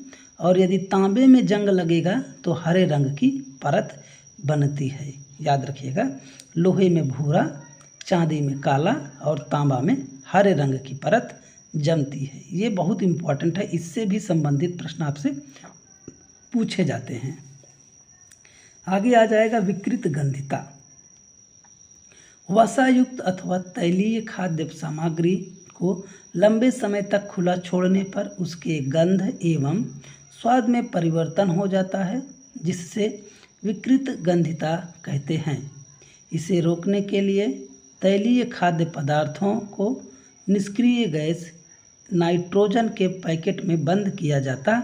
और यदि तांबे में जंग लगेगा तो हरे रंग की परत बनती है। याद रखिएगा, लोहे में भूरा, चांदी में काला और तांबा में हरे रंग की परत जमती है। ये बहुत इम्पॉर्टेंट है, इससे भी संबंधित प्रश्न आपसे पूछे जाते हैं। आगे आ जाएगा विकृत गंधिता। वसायुक्त अथवा तैलीय खाद्य सामग्री को लंबे समय तक खुला छोड़ने पर उसके गंध एवं स्वाद में परिवर्तन हो जाता है, जिससे विकृत गंधिता कहते हैं। इसे रोकने के लिए तैलीय खाद्य पदार्थों को निष्क्रिय गैस नाइट्रोजन के पैकेट में बंद किया जाता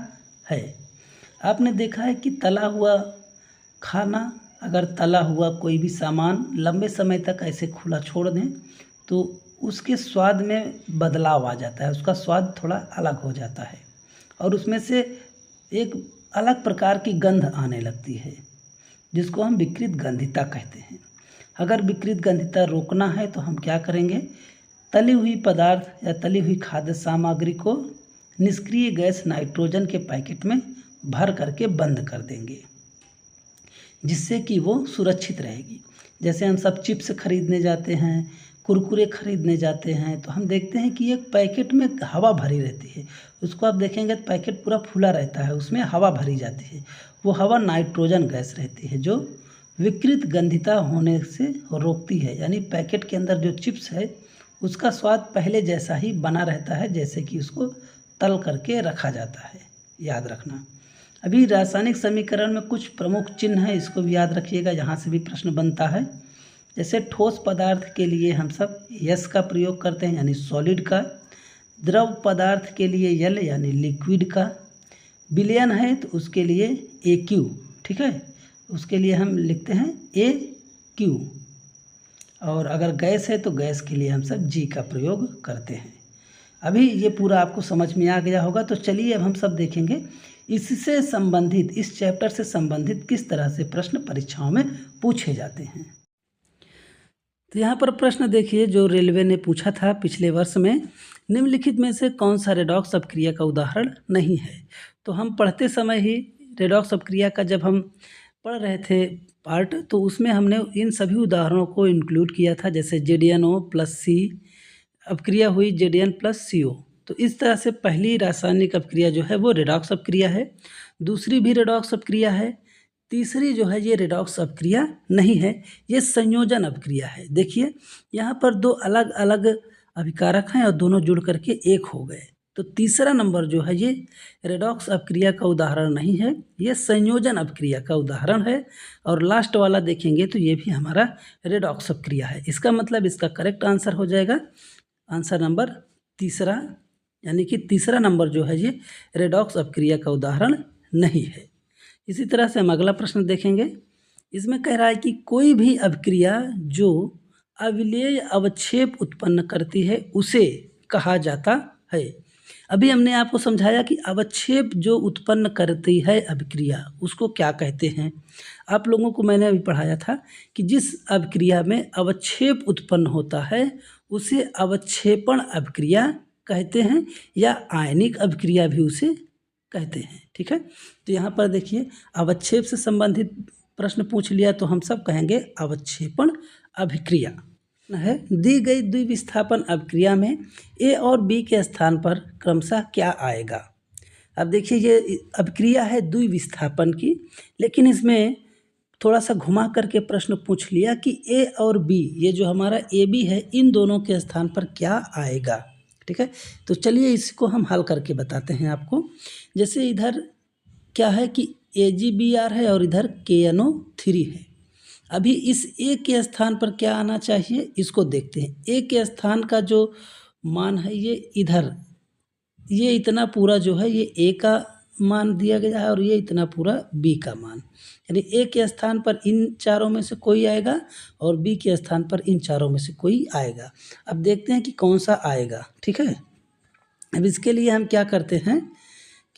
है। आपने देखा है कि तला हुआ खाना, अगर तला हुआ कोई भी सामान लंबे समय तक ऐसे खुला छोड़ दें तो उसके स्वाद में बदलाव आ जाता है, उसका स्वाद थोड़ा अलग हो जाता है और उसमें से एक अलग प्रकार की गंध आने लगती है, जिसको हम विकृत गंधिता कहते हैं। अगर विकृत गंधिता रोकना है तो हम क्या करेंगे, तली हुई पदार्थ या तली हुई खाद्य सामग्री को निष्क्रिय गैस नाइट्रोजन के पैकेट में भर करके बंद कर देंगे, जिससे कि वो सुरक्षित रहेगी। जैसे हम सब चिप्स खरीदने जाते हैं, कुरकुरे खरीदने जाते हैं, तो हम देखते हैं कि एक पैकेट में हवा भरी रहती है। उसको आप देखेंगे तो पैकेट पूरा फूला रहता है, उसमें हवा भरी जाती है। वो हवा नाइट्रोजन गैस रहती है, जो विकृत गंधिता होने से रोकती है। यानी पैकेट के अंदर जो चिप्स है उसका स्वाद पहले जैसा ही बना रहता है, जैसे कि उसको तल करके रखा जाता है। याद रखना। अभी रासायनिक समीकरण में कुछ प्रमुख चिन्ह हैं, इसको भी याद रखिएगा, यहाँ से भी प्रश्न बनता है। जैसे ठोस पदार्थ के लिए हम सब यस का प्रयोग करते हैं, यानी सॉलिड का। द्रव पदार्थ के लिए यल, यानी लिक्विड का। विलयन है तो उसके लिए AQ, ठीक है, उसके लिए हम लिखते हैं AQ। और अगर गैस है तो गैस के लिए हम सब G का प्रयोग करते हैं। अभी ये पूरा आपको समझ में आ गया होगा। तो चलिए अब हम सब देखेंगे इससे संबंधित, इस चैप्टर से संबंधित किस तरह से प्रश्न परीक्षाओं में पूछे जाते हैं। तो यहाँ पर प्रश्न देखिए जो रेलवे ने पूछा था पिछले वर्ष में, निम्नलिखित में से कौन सा रेडॉक्स अपक्रिया का उदाहरण नहीं है। तो हम पढ़ते समय ही रेडॉक्स अपक्रिया का जब हम पढ़ रहे थे पार्ट, तो उसमें हमने इन सभी उदाहरणों को इंक्लूड किया था। जैसे ZnO प्लस C अपक्रिया हुई ZN प्लस CO। तो इस तरह से पहली रासायनिक अपक्रिया जो है वो रेडॉक्स अपक्रिया है। दूसरी भी रेडॉक्स अपक्रिया है, तीसरी जो है ये रेडॉक्स अपक्रिया नहीं है, ये संयोजन अपक्रिया है। देखिए यहाँ पर दो अलग अलग अभिकारक हैं और दोनों जुड़ करके एक हो गए। तो तीसरा नंबर जो है ये रेडॉक्स अपक्रिया का उदाहरण नहीं है, ये संयोजन अपक्रिया का उदाहरण है। और लास्ट वाला देखेंगे तो ये भी हमारा रेडॉक्स अपक्रिया है। इसका मतलब इसका करेक्ट आंसर हो जाएगा आंसर नंबर तीसरा, यानी कि तीसरा नंबर जो है ये रेडॉक्स अपक्रिया का उदाहरण नहीं है। इसी तरह से हम अगला प्रश्न देखेंगे। इसमें कह रहा है कि कोई भी अपक्रिया जो अविलेय अवक्षेप उत्पन्न करती है उसे कहा जाता है। अभी हमने आपको समझाया कि अवक्षेप जो उत्पन्न करती है अभिक्रिया उसको क्या कहते हैं। आप लोगों को मैंने अभी पढ़ाया था कि जिस अभिक्रिया में अवक्षेप उत्पन्न होता है उसे अवक्षेपण अभिक्रिया कहते हैं या आयनिक अभिक्रिया भी उसे कहते हैं। ठीक है, तो यहाँ पर देखिए अवक्षेप से संबंधित प्रश्न पूछ लिया तो हम सब कहेंगे अवक्षेपण अभिक्रिया है। दी गई द्विविस्थापन अभिक्रिया में ए और बी के स्थान पर क्रमशः क्या आएगा। अब देखिए ये अभिक्रिया है द्विविस्थापन की, लेकिन इसमें थोड़ा सा घुमा करके प्रश्न पूछ लिया कि ए और बी, ये जो हमारा ए बी है, इन दोनों के स्थान पर क्या आएगा। ठीक है, तो चलिए इसको हम हल करके बताते हैं आपको। जैसे इधर क्या है कि AgBr है और इधर KNO3 है। अभी इस ए के स्थान पर क्या आना चाहिए इसको देखते हैं। ए के स्थान का जो मान है ये इधर, ये इतना पूरा जो है ये ए का मान दिया गया है और ये इतना पूरा बी का मान, यानी ए के स्थान पर इन चारों में से कोई आएगा और बी के स्थान पर इन चारों में से कोई आएगा। अब देखते हैं कि कौन सा आएगा। ठीक है, अब इसके लिए हम क्या करते हैं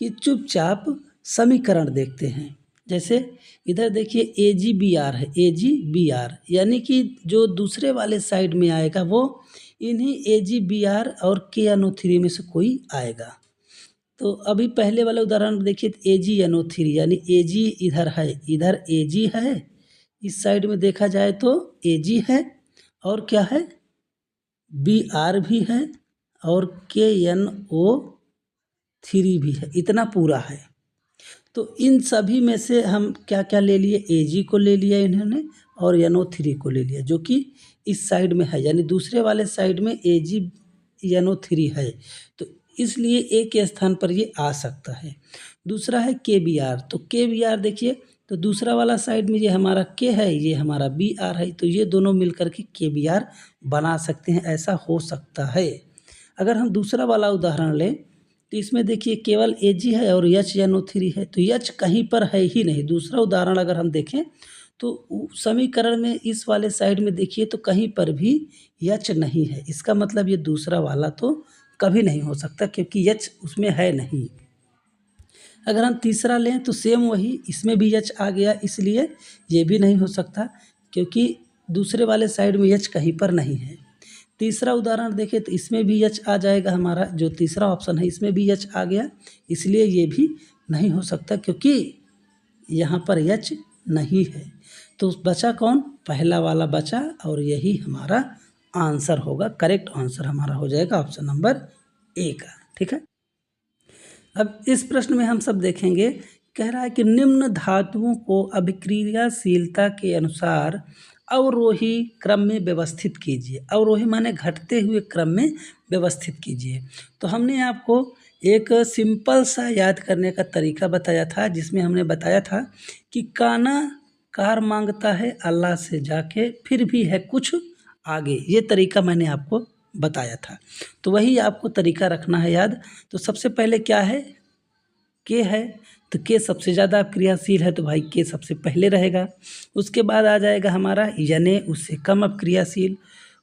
कि चुपचाप समीकरण देखते हैं। जैसे इधर देखिए AgBr है, AgBr यानी कि जो दूसरे वाले साइड में आएगा वो इन्हीं AgBr और KNO3 में से कोई आएगा। तो अभी पहले वाला उदाहरण देखिए AgNO3 यानी Ag इधर है, इधर Ag है, इस साइड में देखा जाए तो Ag है और क्या है Br भी है और KNO3 भी है, इतना पूरा है। तो इन सभी में से हम क्या क्या ले लिए, Ag को ले लिया इन्होंने और NO3 को ले लिया जो कि इस साइड में है, यानी दूसरे वाले साइड में AgNO3 है, तो इसलिए ए के स्थान पर ये आ सकता है। दूसरा है KBr, तो KBr देखिए तो दूसरा वाला साइड में ये हमारा K है, ये हमारा Br है, तो ये दोनों मिलकर के KBr बना सकते हैं, ऐसा हो सकता है। अगर हम दूसरा वाला उदाहरण लें तो इसमें देखिए केवल Ag है और HNO3 है, तो H कहीं पर है ही नहीं। दूसरा उदाहरण अगर हम देखें तो समीकरण में इस वाले साइड में देखिए तो कहीं पर भी H नहीं है, इसका मतलब ये दूसरा वाला तो कभी नहीं हो सकता क्योंकि H उसमें है नहीं। अगर हम तीसरा लें तो सेम वही, इसमें भी H आ गया, इसलिए ये भी नहीं हो सकता क्योंकि दूसरे वाले साइड में H कहीं पर नहीं है। तीसरा उदाहरण देखें तो इसमें भी H आ जाएगा, हमारा जो तीसरा ऑप्शन है इसमें भी H आ गया, इसलिए ये भी नहीं हो सकता क्योंकि यहाँ पर H नहीं है। तो बचा कौन, पहला वाला बचा और यही हमारा आंसर होगा। करेक्ट आंसर हमारा हो जाएगा ऑप्शन नंबर ए का। ठीक है, अब इस प्रश्न में हम सब देखेंगे, कह रहा है कि निम्न धातुओं को अभिक्रियाशीलता के अनुसार अवरोही क्रम में व्यवस्थित कीजिए। अवरोही माने घटते हुए क्रम में व्यवस्थित कीजिए। तो हमने आपको एक सिंपल सा याद करने का तरीका बताया था, जिसमें हमने बताया था कि काना कार मांगता है अल्लाह से जाके, फिर भी है कुछ आगे, ये तरीका मैंने आपको बताया था। तो वही आपको तरीका रखना है याद। तो सबसे पहले क्या है, के है, तो के सबसे ज़्यादा क्रियाशील है तो भाई के सबसे पहले रहेगा। उसके बाद आ जाएगा हमारा यने, उससे कम क्रियाशील।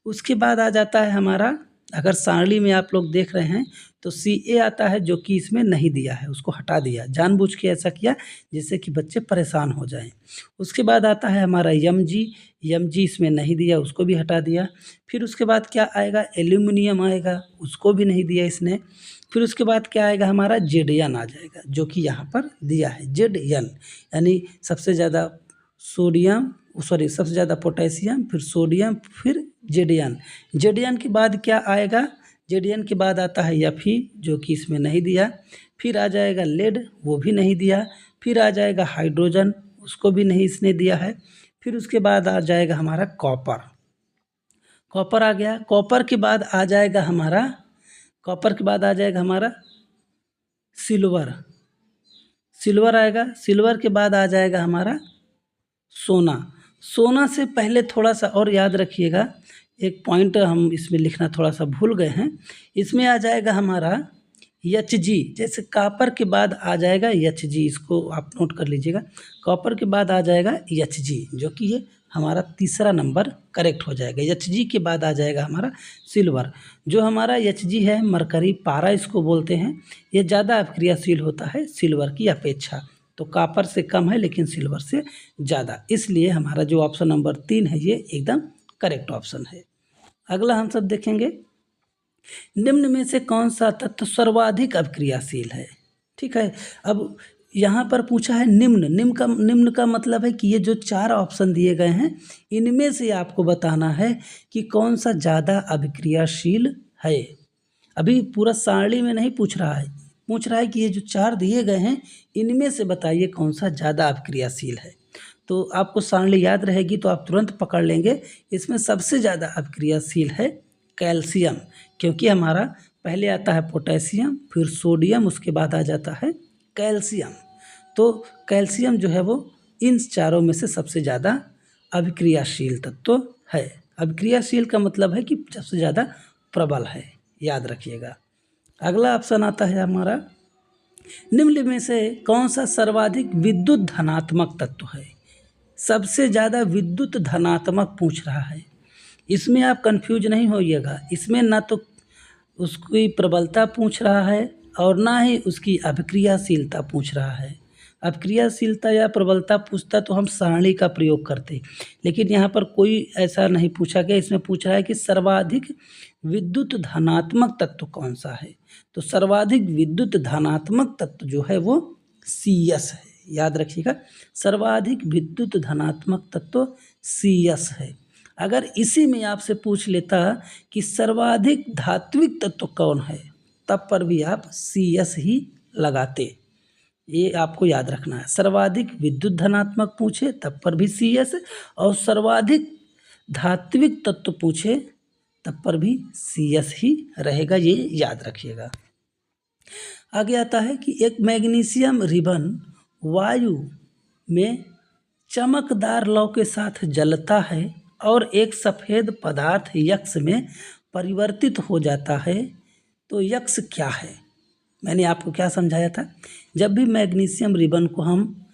उसके बाद आ जाता है हमारा, अगर सारणी में आप लोग देख रहे हैं तो Ca आता है जो कि इसमें नहीं दिया है, उसको हटा दिया, जानबूझ के ऐसा किया जिससे कि बच्चे परेशान हो जाएं। उसके बाद आता है हमारा Mg इसमें नहीं दिया, उसको भी हटा दिया। फिर उसके बाद क्या आएगा, एल्यूमिनियम आएगा, उसको भी नहीं दिया इसने। फिर उसके बाद क्या आएगा, हमारा Zn आ जाएगा जो कि यहाँ पर दिया है Zn, यानी सबसे ज़्यादा सोडियम, सबसे ज़्यादा पोटेशियम, फिर सोडियम, फिर Zn के बाद क्या आएगा, Zn के बाद आता है Fe जो कि इसमें नहीं दिया। फिर आ जाएगा लेड, वो भी नहीं दिया। फिर आ जाएगा हाइड्रोजन, उसको भी नहीं इसने दिया है। फिर उसके बाद आ जाएगा हमारा कॉपर, कॉपर आ गया। कॉपर के बाद आ जाएगा हमारा सिल्वर, सिल्वर आएगा। सिल्वर के बाद आ जाएगा हमारा सोना। सोना से पहले थोड़ा सा और याद रखिएगा, एक पॉइंट हम इसमें लिखना थोड़ा सा भूल गए हैं। इसमें आ जाएगा हमारा Hg, जैसे कॉपर के बाद आ जाएगा Hg, इसको आप नोट कर लीजिएगा। कॉपर के बाद आ जाएगा Hg, जो कि ये हमारा तीसरा नंबर करेक्ट हो जाएगा। Hg के बाद आ जाएगा हमारा सिल्वर। जो हमारा Hg है, मरकरी पारा इसको बोलते हैं, ये ज़्यादा अभिक्रियाशील होता है सिल्वर की अपेक्षा। तो कॉपर से कम है लेकिन सिल्वर से ज़्यादा, इसलिए हमारा जो ऑप्शन नंबर 3 है ये एकदम करेक्ट ऑप्शन है। अगला हम सब देखेंगे, निम्न में से कौन सा तत्व सर्वाधिक अभिक्रियाशील है। ठीक है, अब यहाँ पर पूछा है निम्न का मतलब है कि ये जो 4 ऑप्शन दिए गए हैं इनमें से आपको बताना है कि कौन सा ज़्यादा अभिक्रियाशील है। अभी पूरा सारणी में नहीं पूछ रहा है कि ये जो 4 दिए गए हैं इनमें से बताइए कौन सा ज़्यादा अभिक्रियाशील है। तो आपको सारणी याद रहेगी तो आप तुरंत पकड़ लेंगे। इसमें सबसे ज़्यादा अभिक्रियाशील है कैल्शियम, क्योंकि हमारा पहले आता है पोटेशियम, फिर सोडियम, उसके बाद आ जाता है कैल्शियम। तो कैल्शियम जो है वो इन चारों में से सबसे ज़्यादा अभिक्रियाशील तत्व है। अभिक्रियाशील का मतलब है कि सबसे ज़्यादा प्रबल है, याद रखिएगा। अगला ऑप्शन आता है हमारा, निम्न में से कौन सा सर्वाधिक विद्युत धनात्मक तत्व है। सबसे ज़्यादा विद्युत धनात्मक पूछ रहा है। इसमें आप कंफ्यूज नहीं होइएगा, इसमें ना तो उसकी प्रबलता पूछ रहा है और ना ही उसकी अभिक्रियाशीलता पूछ रहा है। अभिक्रियाशीलता या प्रबलता पूछता तो हम सारणी का प्रयोग करते, लेकिन यहाँ पर कोई ऐसा नहीं पूछा गया। इसमें पूछ रहा है कि सर्वाधिक विद्युत धनात्मक तत्व कौन सा है। तो सर्वाधिक विद्युत धनात्मक तत्व जो है वो Cs है, याद रखिएगा। सर्वाधिक विद्युत धनात्मक तत्व Cs है। अगर इसी में आपसे पूछ लेता कि सर्वाधिक धात्विक तत्व कौन है, तब पर भी आप Cs ही लगाते। ये आपको याद रखना है। सर्वाधिक विद्युत धनात्मक पूछे तब पर भी Cs, और सर्वाधिक धात्विक तत्व पूछे तब पर भी Cs ही रहेगा, ये याद रखिएगा। आगे आता है कि एक मैग्नीशियम रिबन वायु में चमकदार लौ के साथ जलता है और एक सफ़ेद पदार्थ यक्ष में परिवर्तित हो जाता है, तो यक्ष क्या है। मैंने आपको क्या समझाया था, जब भी मैग्नीशियम रिबन को हम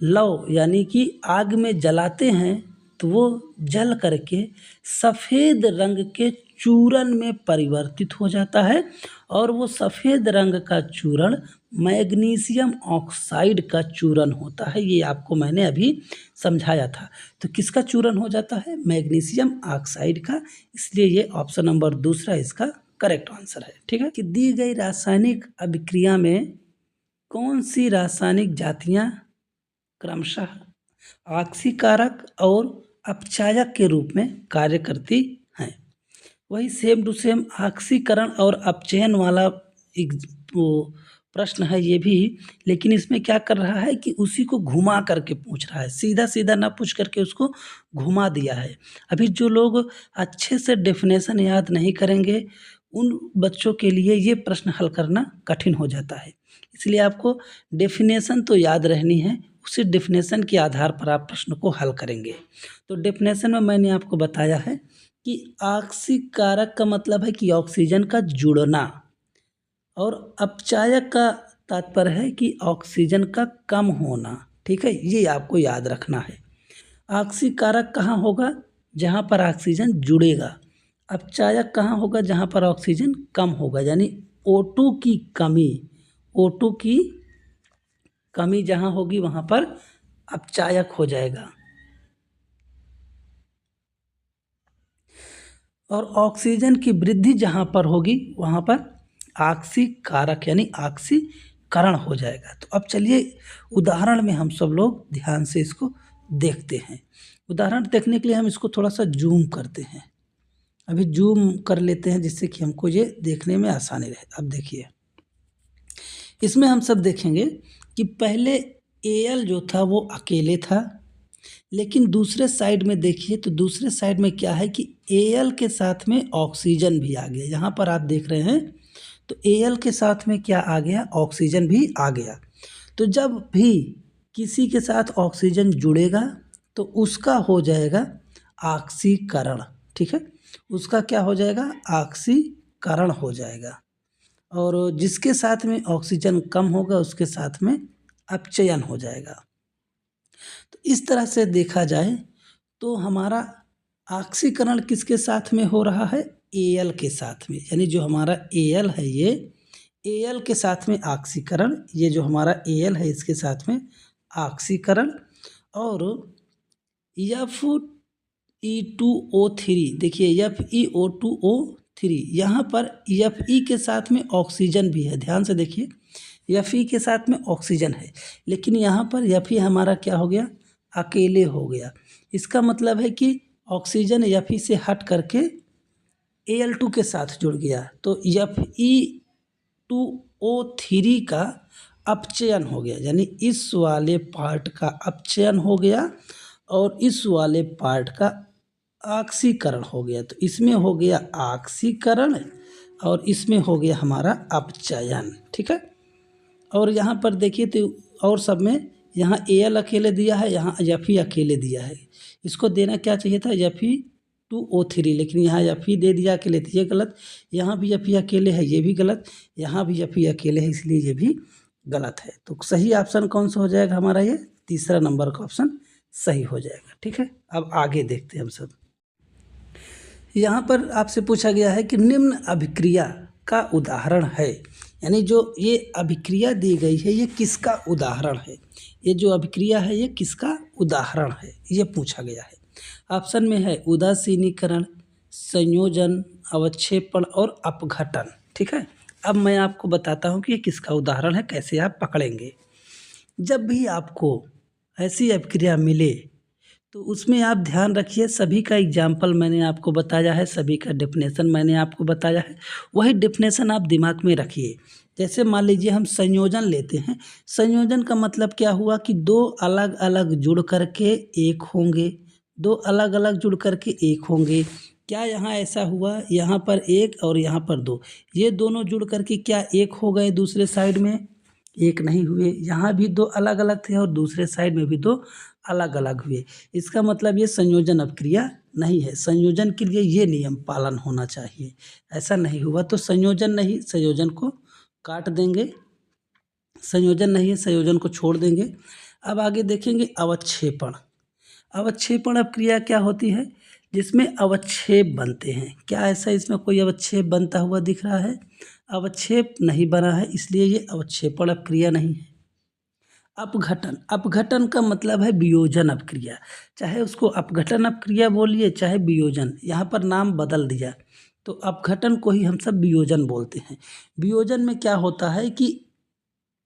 लौ यानी कि आग में जलाते हैं तो वो जल करके सफ़ेद रंग के चूर्ण में परिवर्तित हो जाता है, और वो सफ़ेद रंग का चूर्ण मैग्नीशियम ऑक्साइड का चूर्ण होता है। ये आपको मैंने अभी समझाया था। तो किसका चूर्ण हो जाता है, मैग्नीशियम ऑक्साइड का, इसलिए ये ऑप्शन नंबर 2 इसका करेक्ट आंसर है। ठीक है, कि दी गई रासायनिक अभिक्रिया में कौन सी रासायनिक जातियाँ क्रमशः ऑक्सीकारक और अपचायक के रूप में कार्य करती हैं। वही सेम टू सेम ऑक्सीकरण और अपचयन वाला एक प्रश्न है ये भी, लेकिन इसमें क्या कर रहा है कि उसी को घुमा करके पूछ रहा है, सीधा सीधा ना पूछ करके उसको घुमा दिया है। अभी जो लोग अच्छे से डेफिनेशन याद नहीं करेंगे उन बच्चों के लिए ये प्रश्न हल करना कठिन हो जाता है। इसलिए आपको डेफिनेशन तो याद रहनी है, उसी डेफिनेशन के आधार पर आप प्रश्न को हल करेंगे। तो डेफिनेशन में मैंने आपको बताया है कि ऑक्सीकारक का मतलब है कि ऑक्सीजन का जुड़ना, और अपचायक का तात्पर्य है कि ऑक्सीजन का कम होना। ठीक है, ये आपको याद रखना है। ऑक्सीकारक कहाँ होगा, जहाँ पर ऑक्सीजन जुड़ेगा। अपचायक कहाँ होगा, जहाँ पर ऑक्सीजन कम होगा, यानी O2 की कमी जहाँ होगी वहाँ पर अपचायक हो जाएगा। और ऑक्सीजन की वृद्धि जहाँ पर होगी वहाँ पर ऑक्सीकारक यानी ऑक्सीकरण हो जाएगा। तो अब चलिए उदाहरण में हम सब लोग ध्यान से इसको देखते हैं। उदाहरण देखने के लिए हम इसको थोड़ा सा जूम करते हैं। अभी जूम कर लेते हैं जिससे कि हमको ये देखने में आसानी रहे। अब देखिए, इसमें हम सब देखेंगे कि पहले Al जो था वो अकेले था, लेकिन दूसरे साइड में देखिए तो दूसरे साइड में क्या है कि Al के साथ में ऑक्सीजन भी आ गया। यहाँ पर आप देख रहे हैं तो Al के साथ में क्या आ गया, ऑक्सीजन भी आ गया। तो जब भी किसी के साथ ऑक्सीजन जुड़ेगा तो उसका हो जाएगा ऑक्सीकरण, ठीक है, उसका क्या हो जाएगा, ऑक्सीकरण हो जाएगा। और जिसके साथ में ऑक्सीजन कम होगा उसके साथ में अपचयन हो जाएगा। तो इस तरह से देखा जाए तो हमारा ऑक्सीकरण किसके साथ में हो रहा है, Al के साथ में, यानी जो हमारा Al है ये Al के साथ में ऑक्सीकरण, ये जो हमारा Al है इसके साथ में ऑक्सीकरण। और Fe2O3 देखिए FeO2O3 यहाँ पर Fe के साथ में ऑक्सीजन भी है, ध्यान से देखिए Fe के साथ में ऑक्सीजन है, लेकिन यहाँ पर Fe हमारा क्या हो गया, अकेले हो गया। इसका मतलब है कि ऑक्सीजन Fe से हट करके Al2 के साथ जुड़ गया, तो Fe2O3 का अपचयन हो गया, यानी इस वाले पार्ट का अपचयन हो गया और इस वाले पार्ट का ऑक्सीकरण हो गया। तो इसमें हो गया ऑक्सीकरण और इसमें हो गया हमारा अपचयन, ठीक है। और यहाँ पर देखिए तो और सब में यहाँ Al अकेले दिया है, यहाँ Fe अकेले दिया है, इसको देना क्या चाहिए था Fe2O3, लेकिन यहाँ Fe दे दिया अकेले, तो ये गलत। यहाँ भी Fe अकेले है, ये भी गलत। यहाँ भी Fe अकेले है, इसलिए ये भी गलत है। तो सही ऑप्शन कौन सा हो जाएगा हमारा, ये तीसरा नंबर का ऑप्शन सही हो जाएगा, ठीक है। अब आगे देखते हैं हम सब। यहाँ पर आपसे पूछा गया है कि निम्न अभिक्रिया का उदाहरण है, यानी जो ये अभिक्रिया दी गई है ये किसका उदाहरण है, ये जो अभिक्रिया है ये किसका उदाहरण है, ये पूछा गया है। ऑप्शन में है उदासीनीकरण, संयोजन, अवक्षेपण और अपघटन, ठीक है। अब मैं आपको बताता हूँ कि ये किसका उदाहरण है, कैसे आप पकड़ेंगे। जब भी आपको ऐसी अभिक्रिया मिले तो उसमें आप ध्यान रखिए, सभी का एग्जाम्पल मैंने आपको बताया है, सभी का डेफिनेशन मैंने आपको बताया है, वही डेफिनेशन आप दिमाग में रखिए। जैसे मान लीजिए हम संयोजन लेते हैं, संयोजन का मतलब क्या हुआ कि दो अलग अलग जुड़ करके एक होंगे, दो अलग अलग जुड़ करके एक होंगे। क्या यहाँ ऐसा हुआ, यहाँ पर एक और यहाँ पर दो, ये दोनों जुड़ करके क्या एक हो गए, दूसरे साइड में एक नहीं हुए। यहाँ भी दो अलग अलग थे और दूसरे साइड में भी दो अलग अलग हुए। इसका मतलब ये संयोजन अभिक्रिया नहीं है। संयोजन के लिए ये नियम पालन होना चाहिए, ऐसा नहीं हुआ तो संयोजन नहीं, संयोजन को काट देंगे, संयोजन नहीं है, संयोजन को छोड़ देंगे। अब आगे देखेंगे अवक्षेपण। अवक्षेपण अभिक्रिया क्या होती है, जिसमें अवक्षेप बनते हैं। क्या ऐसा इसमें कोई अवक्षेप बनता हुआ दिख रहा है, अवक्षेप नहीं बना है, इसलिए ये अवक्षेपण अभिक्रिया नहीं है। अपघटन, अपघटन का मतलब है वियोजन अभिक्रिया, चाहे उसको अपघटन अभिक्रिया बोलिए चाहे वियोजन, यहाँ पर नाम बदल दिया तो अपघटन को ही हम सब वियोजन बोलते हैं। वियोजन में क्या होता है कि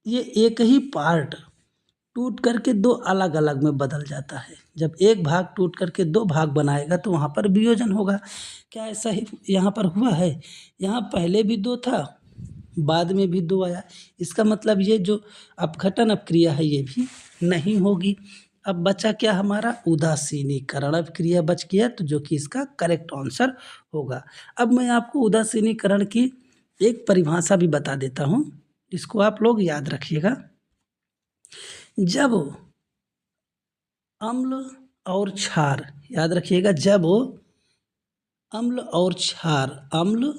ये एक ही पार्ट टूट करके दो अलग अलग में बदल जाता है। जब एक भाग टूट करके दो भाग बनाएगा तो वहाँ पर वियोजन होगा। क्या ऐसा ही यहाँ पर हुआ है, यहाँ पहले भी दो था बाद में भी दो आया, इसका मतलब ये जो अपघटन अभिक्रिया है ये भी नहीं होगी। अब बचा क्या हमारा, उदासीनीकरण अभिक्रिया बच गया, तो जो कि इसका करेक्ट आंसर होगा। अब मैं आपको उदासीनीकरण की एक परिभाषा भी बता देता हूँ, इसको आप लोग याद रखिएगा। जब अम्ल और क्षार, याद रखिएगा, जब अम्ल और क्षार, अम्ल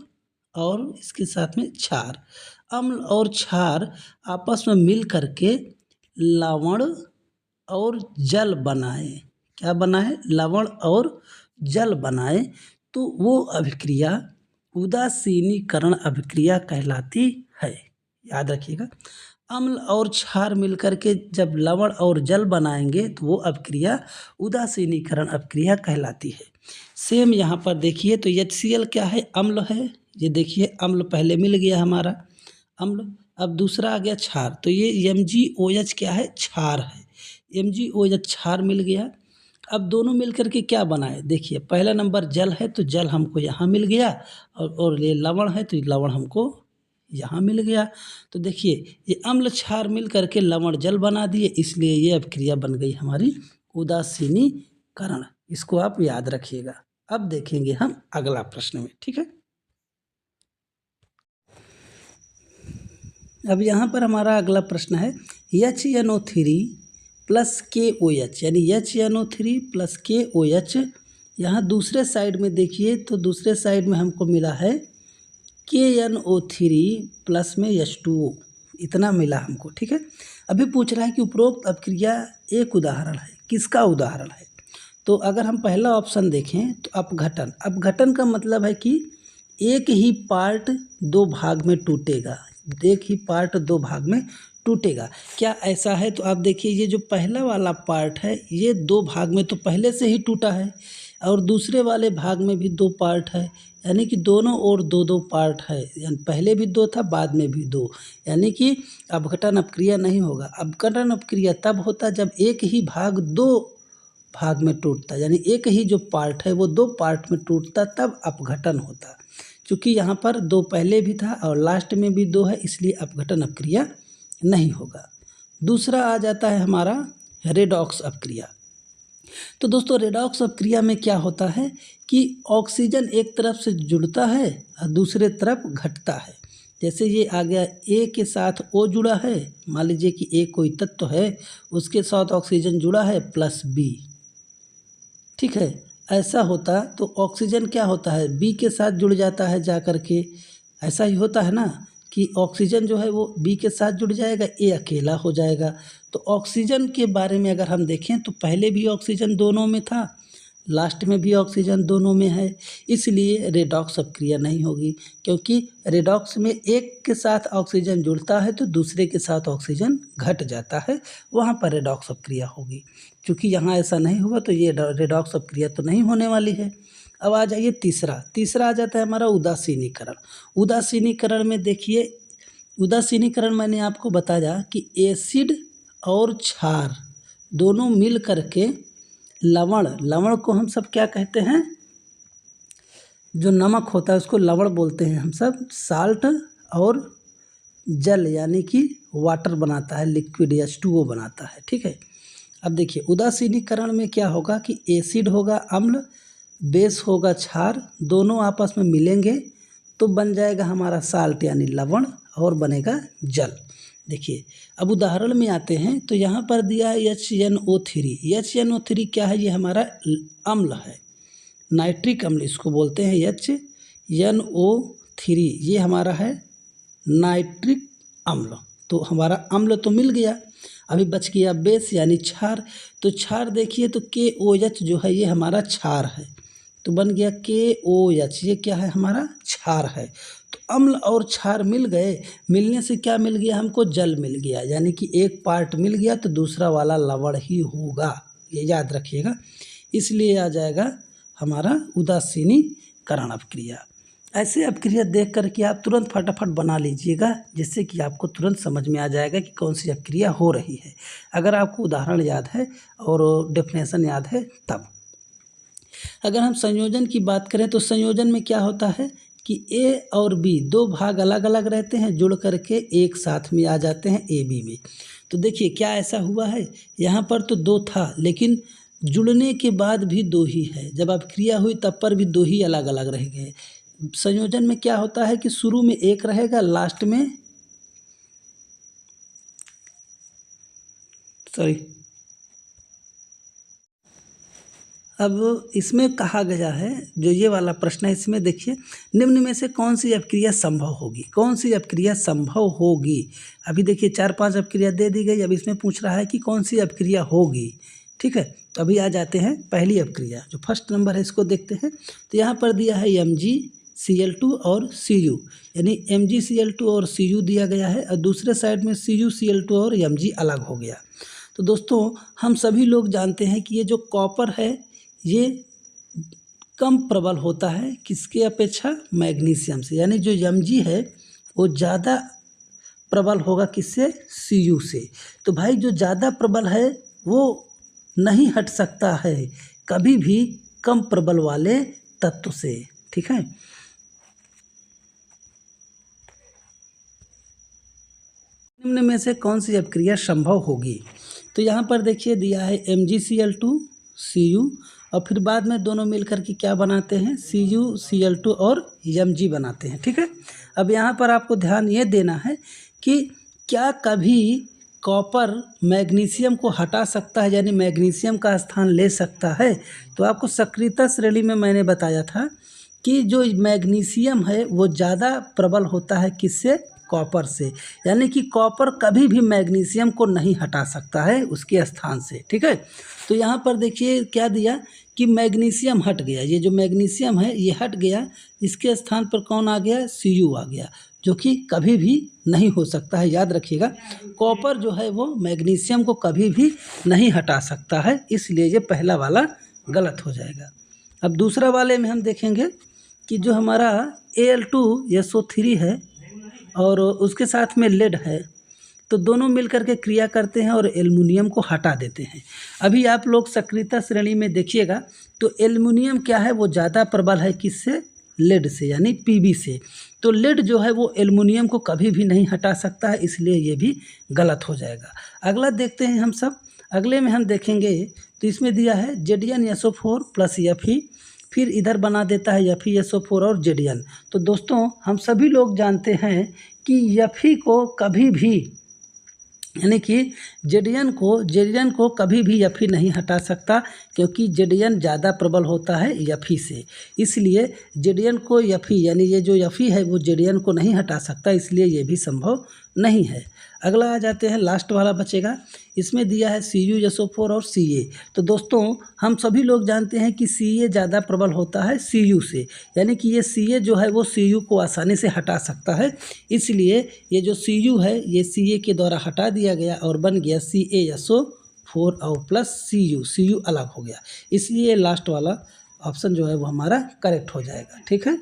और इसके साथ में क्षार, अम्ल और क्षार आपस में मिल करके लवण और जल बनाए, क्या बनाए, लवण और जल बनाए, तो वो अभिक्रिया उदासीनीकरण अभिक्रिया कहलाती है। याद रखिएगा, अम्ल और क्षार मिलकर के जब लवण और जल बनाएंगे तो वो अभिक्रिया उदासीनीकरण अभिक्रिया कहलाती है। सेम यहाँ पर देखिए तो HCl क्या है, अम्ल है, ये देखिए अम्ल पहले मिल गया हमारा अम्ल, अब दूसरा आ गया क्षार, तो ये MgOH क्या है, क्षार है, MgOH क्षार मिल गया। अब दोनों मिलकर के क्या बनाए, देखिए पहला नंबर जल है तो जल हमको यहाँ मिल गया और ये लवण है तो लवण हमको यहाँ मिल गया। तो देखिए ये अम्ल क्षार मिल करके लवण जल बना दिए, इसलिए ये अभिक्रिया बन गई हमारी उदासीनीकरण। इसको आप याद रखिएगा। अब देखेंगे हम अगला प्रश्न में, ठीक है। अब यहाँ पर हमारा अगला प्रश्न है HNO3 प्लस KOH, यानी HNO3 प्लस KOH। यहाँ दूसरे साइड में देखिए तो दूसरे साइड में हमको मिला है KNO3 प्लस में H2O, इतना मिला हमको, ठीक है। अभी पूछ रहा है कि उपरोक्त अपक्रिया एक उदाहरण है, किसका उदाहरण है। तो अगर हम पहला ऑप्शन देखें तो अपघटन। अपघटन का मतलब है कि एक ही पार्ट दो भाग में टूटेगा, एक ही पार्ट दो भाग में टूटेगा। क्या ऐसा है? तो आप देखिए ये जो पहला वाला पार्ट है ये दो भाग में तो पहले से ही टूटा है, और दूसरे वाले भाग में भी दो पार्ट है, यानी कि दोनों ओर दो दो पार्ट है, यानी पहले भी दो था बाद में भी दो, यानी कि अपघटन अपक्रिया नहीं होगा। अपघटन अपक्रिया तब होता जब एक ही भाग दो भाग में टूटता, यानी एक ही जो पार्ट है वो दो पार्ट में टूटता, तब अपघटन होता। क्योंकि यहाँ पर दो पहले भी था और लास्ट में भी दो है, इसलिए अपघटन अपक्रिया नहीं होगा। दूसरा आ जाता है हमारा रेडॉक्स अपक्रिया। तो दोस्तों रेडॉक्स अपक्रिया में क्या होता है कि ऑक्सीजन एक तरफ से जुड़ता है और दूसरे तरफ घटता है। जैसे ये आ गया ए के साथ O जुड़ा है, मान लीजिए कि ए कोई तत्व है, उसके साथ ऑक्सीजन जुड़ा है प्लस B, ठीक है। ऐसा होता तो ऑक्सीजन क्या होता है बी के साथ जुड़ जाता है जा कर के, ऐसा ही होता है ना कि ऑक्सीजन जो है वो बी के साथ जुड़ जाएगा, ए अकेला हो जाएगा। तो ऑक्सीजन के बारे में अगर हम देखें तो पहले भी ऑक्सीजन दोनों में था, लास्ट में भी ऑक्सीजन दोनों में है, इसलिए रेडॉक्स अपक्रिया नहीं होगी। क्योंकि रेडॉक्स में एक के साथ ऑक्सीजन जुड़ता है तो दूसरे के साथ ऑक्सीजन घट जाता है, वहाँ पर रेडॉक्स अपक्रिया होगी। क्योंकि यहाँ ऐसा नहीं हुआ तो ये रेडॉक्स अपक्रिया तो नहीं होने वाली है। अब आ जाइए तीसरा आ जाता है हमारा उदासीनीकरण। उदासीनीकरण में देखिए, उदासीनीकरण मैंने आपको बताया कि एसिड और क्षार दोनों मिल करके लवण को हम सब क्या कहते हैं, जो नमक होता है उसको लवण बोलते हैं हम सब, साल्ट और जल यानी कि वाटर बनाता है, लिक्विड H2O बनाता है, ठीक है। अब देखिए उदासीनीकरण में क्या होगा कि एसिड होगा अम्ल, बेस होगा क्षार, दोनों आपस में मिलेंगे तो बन जाएगा हमारा साल्ट यानी लवण, और बनेगा जल। देखिए अब उदाहरण में आते हैं तो यहाँ पर दिया है HNO3। HNO3 क्या है, ये हमारा अम्ल है, नाइट्रिक अम्ल इसको बोलते हैं HNO3, ये हमारा है नाइट्रिक अम्ल। तो हमारा अम्ल तो मिल गया, अभी बच गया बेस यानी क्षार। तो क्षार देखिए तो KOH जो है ये हमारा क्षार है, तो बन गया KOH, ये क्या है हमारा क्षार है। तो अम्ल और क्षार मिल गए, मिलने से क्या मिल गया हमको, जल मिल गया, यानी कि एक पार्ट मिल गया तो दूसरा वाला लवण ही होगा, ये याद रखिएगा। इसलिए आ जाएगा हमारा उदासीनीकरण अपक्रिया। ऐसे अपक्रिया देख करके आप तुरंत फटाफट बना लीजिएगा, जिससे कि आपको तुरंत समझ में आ जाएगा कि कौन सी अपक्रिया हो रही है, अगर आपको उदाहरण याद है और डेफिनेशन याद है तब। अगर हम संयोजन की बात करें तो संयोजन में क्या होता है कि A और B दो भाग अलग अलग रहते हैं, जुड़ करके एक साथ में आ जाते हैं AB में। तो देखिए क्या ऐसा हुआ है, यहाँ पर तो दो था लेकिन जुड़ने के बाद भी दो ही है, जब अपक्रिया हुई तब पर भी दो ही अलग अलग रह गए। संयोजन में क्या होता है कि शुरू में एक रहेगा, लास्ट में अब इसमें कहा गया है, जो ये वाला प्रश्न है इसमें देखिए, निम्न में से कौन सी अपक्रिया संभव होगी, कौन सी अपक्रिया संभव होगी। अभी देखिए 4-5 अपक्रिया दे दी गई, अब इसमें पूछ रहा है कि कौन सी अपक्रिया होगी, ठीक है। तो अभी आ जाते हैं पहली अपक्रिया, जो फर्स्ट नंबर है इसको देखते हैं। तो यहाँ पर दिया है MgCl2 और Cu, यानी MgCl2 और Cu दिया गया है, और दूसरे साइड में CuCl2 और Mg अलग हो गया। तो दोस्तों हम सभी लोग जानते हैं कि ये जो कॉपर है ये कम प्रबल होता है किसके अपेक्षा, मैग्नीशियम से, यानी जो Mg है वो ज़्यादा प्रबल होगा किससे, Cu से। तो भाई जो ज़्यादा प्रबल है वो नहीं हट सकता है कभी भी कम प्रबल वाले तत्व से, ठीक है। निम्न में से कौन सी अपक्रिया संभव होगी? तो यहाँ पर देखिए दिया है MgCl2 Cu और फिर बाद में दोनों मिलकर के क्या बनाते हैं, CuCl2 और Mg बनाते हैं। ठीक है, अब यहाँ पर आपको ध्यान ये देना है कि क्या कभी कॉपर मैग्नीशियम को हटा सकता है, यानी मैग्नीशियम का स्थान ले सकता है? तो आपको सक्रियता श्रेणी में मैंने बताया था कि जो मैग्नीशियम है वो ज़्यादा प्रबल होता है किससे, कॉपर से, यानी कि कॉपर कभी भी मैग्नीशियम को नहीं हटा सकता है उसके स्थान से। ठीक है, तो यहाँ पर देखिए क्या दिया कि मैग्नीशियम हट गया, ये जो मैग्नीशियम है ये हट गया, इसके स्थान पर कौन आ गया, Cu आ गया, जो कि कभी भी नहीं हो सकता है। याद रखिएगा, कॉपर जो है वो मैग्नीशियम को कभी भी नहीं हटा सकता है, इसलिए ये पहला वाला गलत हो जाएगा। अब दूसरा वाले में हम देखेंगे कि जो हमारा Al2SO3 है और उसके साथ में लेड है, तो दोनों मिलकर के क्रिया करते हैं और एल्युमिनियम को हटा देते हैं। अभी आप लोग सक्रियता श्रेणी में देखिएगा तो एल्युमिनियम क्या है, वो ज़्यादा प्रबल है किससे, लेड से, यानी Pb से। तो लेड जो है वो एल्युमिनियम को कभी भी नहीं हटा सकता है, इसलिए ये भी गलत हो जाएगा। अगला देखते हैं हम सब, अगले में हम देखेंगे तो इसमें दिया है Zn SO4 प्लस Fe, फिर इधर बना देता है FeSO4 और Zn। तो दोस्तों हम सभी लोग जानते हैं कि Fe को कभी भी, यानी कि Zn को कभी भी Fe नहीं हटा सकता, क्योंकि Zn ज़्यादा प्रबल होता है Fe से, इसलिए Zn को Fe, यानी ये जो Fe है वो Zn को नहीं हटा सकता, इसलिए ये भी संभव नहीं है। अगला आ जाते हैं, लास्ट वाला बचेगा, इसमें दिया है CuSO4 और Ca। तो दोस्तों हम सभी लोग जानते हैं कि Ca ज़्यादा प्रबल होता है Cu से, यानी कि ये Ca जो है वो Cu को आसानी से हटा सकता है, इसलिए ये जो Cu है ये Ca के द्वारा हटा दिया गया और बन गया CaSO4 और प्लस Cu अलग हो गया, इसलिए लास्ट वाला ऑप्शन जो है वो हमारा करेक्ट हो जाएगा। ठीक है,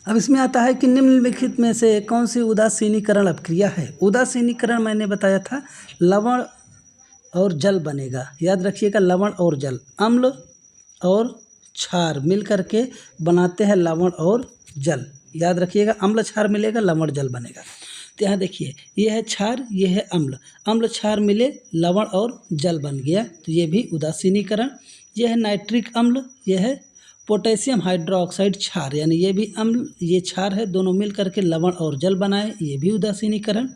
अब इसमें आता है कि निम्नलिखित में से कौन सी उदासीनीकरण अपक्रिया है। उदासीनीकरण मैंने बताया था लवण और जल बनेगा, याद रखिएगा, लवण और जल, अम्ल और क्षार मिल करके बनाते हैं लवण और जल, याद रखिएगा, अम्ल क्षार मिलेगा लवण जल बनेगा। तो यहाँ देखिए ये है क्षार, ये है अम्ल, अम्ल क्षार मिले लवण और जल बन गया, तो ये भी उदासीनीकरण। ये है नाइट्रिक अम्ल, ये है पोटेशियम हाइड्रोक्साइड क्षार, यानी ये भी अम्ल ये क्षार है, दोनों मिल करके लवण और जल बनाए, ये भी उदासीनीकरण।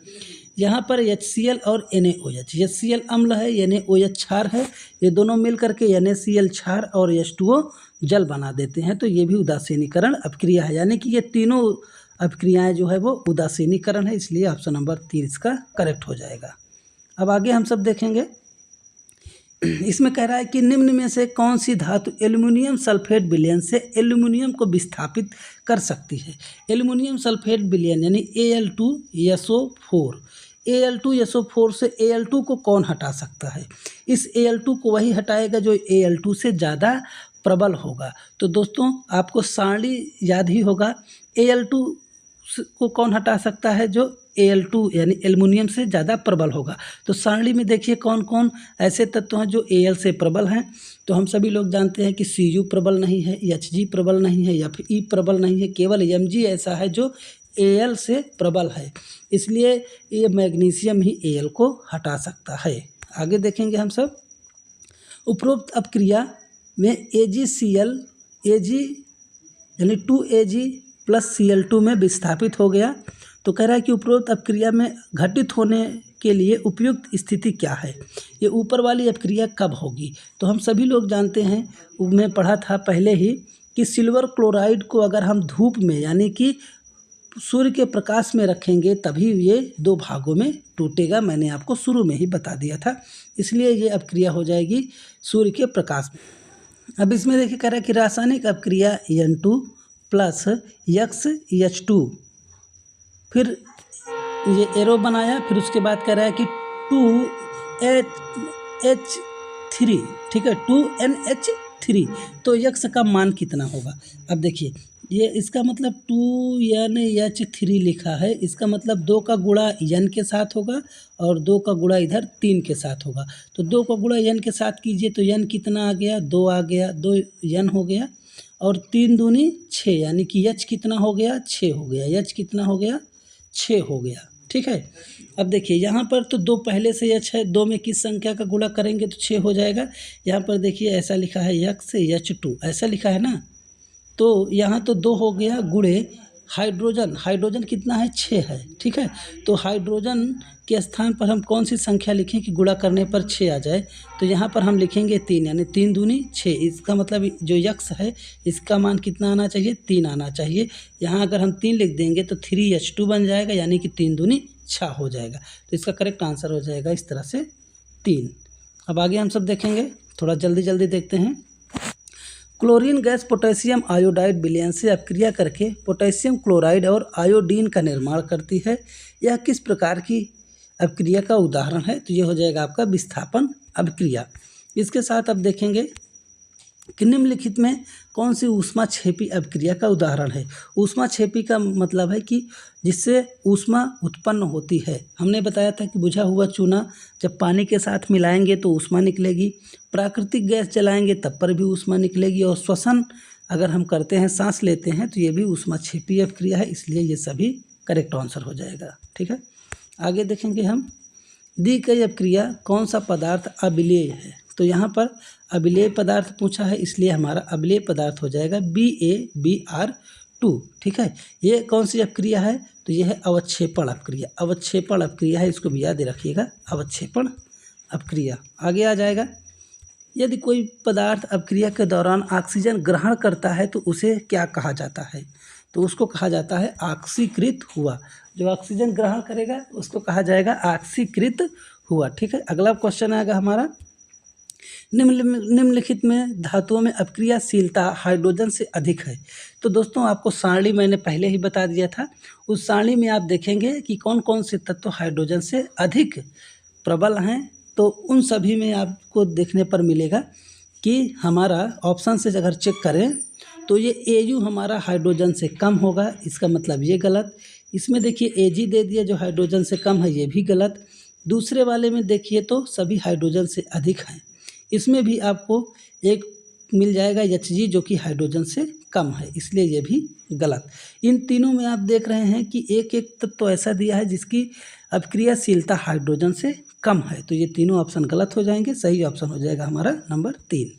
यहाँ पर HCl और NaOH, HCl अम्ल है, NaOH क्षार है, ये दोनों मिल करके NaCl क्षार और H2O जल बना देते हैं, तो ये भी उदासीनीकरण अपक्रिया है, यानी कि ये तीनों अपक्रियाएं जो है वो उदासीनीकरण है, इसलिए ऑप्शन नंबर 3 इसका करेक्ट हो जाएगा। अब आगे हम सब देखेंगे, इसमें कह रहा है कि निम्न में से कौन सी धातु एल्युमिनियम सल्फेट विलयन से एल्युमिनियम को विस्थापित कर सकती है। एल्युमिनियम सल्फेट विलयन यानी Al2SO4, Al2SO4 से Al2 को कौन हटा सकता है? इस Al2 को वही हटाएगा जो Al2 से ज़्यादा प्रबल होगा। तो दोस्तों आपको सारणी याद ही होगा, Al2 को कौन हटा सकता है, जो Al2 यानी एल्युमिनियम से ज़्यादा प्रबल होगा। तो सारणी में देखिए कौन कौन ऐसे तत्व हैं जो Al से प्रबल हैं। तो हम सभी लोग जानते हैं कि Cu प्रबल नहीं है, Hg प्रबल नहीं है, Fe प्रबल नहीं है, केवल Mg ऐसा है जो Al से प्रबल है, इसलिए ये मैग्नीशियम ही Al को हटा सकता है। आगे देखेंगे हम सब, उपरोक्त अपक्रिया में AgCl यानी 2Ag प्लस Cl2 में विस्थापित हो गया। तो कह रहा है कि उपरोक्त अपक्रिया में घटित होने के लिए उपयुक्त स्थिति क्या है, ये ऊपर वाली अपक्रिया कब होगी। तो हम सभी लोग जानते हैं, मैं पढ़ा था पहले ही कि सिल्वर क्लोराइड को अगर हम धूप में यानी कि सूर्य के प्रकाश में रखेंगे तभी ये 2 भागों में टूटेगा, मैंने आपको शुरू में ही बता दिया था, इसलिए ये अपक्रिया हो जाएगी सूर्य के प्रकाश में। अब इसमें देखिए कह रहा है कि रासायनिक अपक्रिया N2 प्लस XH2, फिर ये एरो बनाया, फिर उसके बाद कह रहा है कि 2NH3, ठीक है, 2NH3, तो X का मान कितना होगा। अब देखिए ये इसका मतलब 2NH3 लिखा है, इसका मतलब 2 का गुणा N के साथ होगा और 2 का गुणा इधर 3 के साथ होगा। तो 2 का गुणा N के साथ कीजिए तो N कितना आ गया, 2 आ गया, 2 N हो गया, और 3 दूनी 6, यानी कि H कितना हो गया, 6 हो गया, H कितना हो गया, 6 हो गया। ठीक है। अब देखिए यहाँ पर तो 2 पहले से ही अच्छा है, 2 में किस संख्या का गुणा करेंगे तो 6 हो जाएगा। यहाँ पर देखिए ऐसा लिखा है H2 ऐसा लिखा है ना, तो यहाँ तो 2 हो गया गुणे हाइड्रोजन कितना है 6 है, ठीक है। तो हाइड्रोजन के स्थान पर हम कौन सी संख्या लिखें कि गुणा करने पर 6 आ जाए, तो यहाँ पर हम लिखेंगे 3, यानी 3 दूनी 6। इसका मतलब जो यक्स है इसका मान कितना आना चाहिए, 3 आना चाहिए। यहाँ अगर हम 3 लिख देंगे तो 3H2 बन जाएगा, यानी कि 3 दूनी 6 हो जाएगा। तो इसका करेक्ट आंसर हो जाएगा इस तरह से 3। अब आगे हम सब देखेंगे, थोड़ा जल्दी देखते हैं। क्लोरीन गैस पोटेशियम आयोडाइड विलयन से अपक्रिया करके पोटेशियम क्लोराइड और आयोडीन का निर्माण करती है। यह किस प्रकार की अपक्रिया का उदाहरण है, तो ये हो जाएगा आपका विस्थापन अपक्रिया। इसके साथ अब देखेंगे कि निम्नलिखित में कौन सी ऊष्माक्षेपी अपक्रिया का उदाहरण है। ऊष्माक्षेपी का मतलब है कि जिससे ऊष्मा उत्पन्न होती है। हमने बताया था कि बुझा हुआ चूना जब पानी के साथ मिलाएंगे तो ऊष्मा निकलेगी, प्राकृतिक गैस जलाएंगे तब पर भी ऊष्मा निकलेगी, और श्वसन अगर हम करते हैं, सांस लेते हैं, तो ये भी ऊष्माक्षेपी अपक्रिया है। इसलिए ये सभी करेक्ट आंसर हो जाएगा, ठीक है। आगे देखेंगे हम, दी गई अपक्रिया कौन सा पदार्थ अविलेय है, तो यहाँ पर अविलेय पदार्थ पूछा है, इसलिए हमारा अविलेय पदार्थ हो जाएगा BaBr2, ठीक है। ये कौन सी अपक्रिया है, तो यह है अवक्षेपण अपक्रिया। अवक्षेपण अपक्रिया है, इसको भी याद रखिएगा, अवक्षेपण अपक्रिया। आगे आ जाएगा, यदि कोई पदार्थ अपक्रिया के दौरान ऑक्सीजन ग्रहण करता है तो उसे क्या कहा जाता है, तो उसको कहा जाता है ऑक्सीकृत हुआ। जो ऑक्सीजन ग्रहण करेगा उसको कहा जाएगा ऑक्सीकृत हुआ, ठीक है। अगला क्वेश्चन आएगा हमारा, निम्नलिखित में धातुओं में अपक्रियाशीलता हाइड्रोजन से अधिक है। तो दोस्तों आपको सारणी मैंने पहले ही बता दिया था, उस सारणी में आप देखेंगे कि कौन कौन से तत्व हाइड्रोजन से अधिक प्रबल हैं, तो उन सभी में आपको देखने पर मिलेगा कि हमारा ऑप्शन से अगर चेक करें तो ये Au हमारा हाइड्रोजन से कम होगा, इसका मतलब ये गलत। इसमें देखिए Ag दे दिया जो हाइड्रोजन से कम है, ये भी गलत। दूसरे वाले में देखिए तो सभी हाइड्रोजन से अधिक हैं। इसमें भी आपको एक मिल जाएगा Hg जो कि हाइड्रोजन से कम है, इसलिए ये भी गलत। इन तीनों में आप देख रहे हैं कि एक एक तत्व तो ऐसा दिया है जिसकी अपक्रियाशीलता हाइड्रोजन से कम है, तो ये तीनों ऑप्शन गलत हो जाएंगे। सही ऑप्शन हो जाएगा हमारा नंबर 3।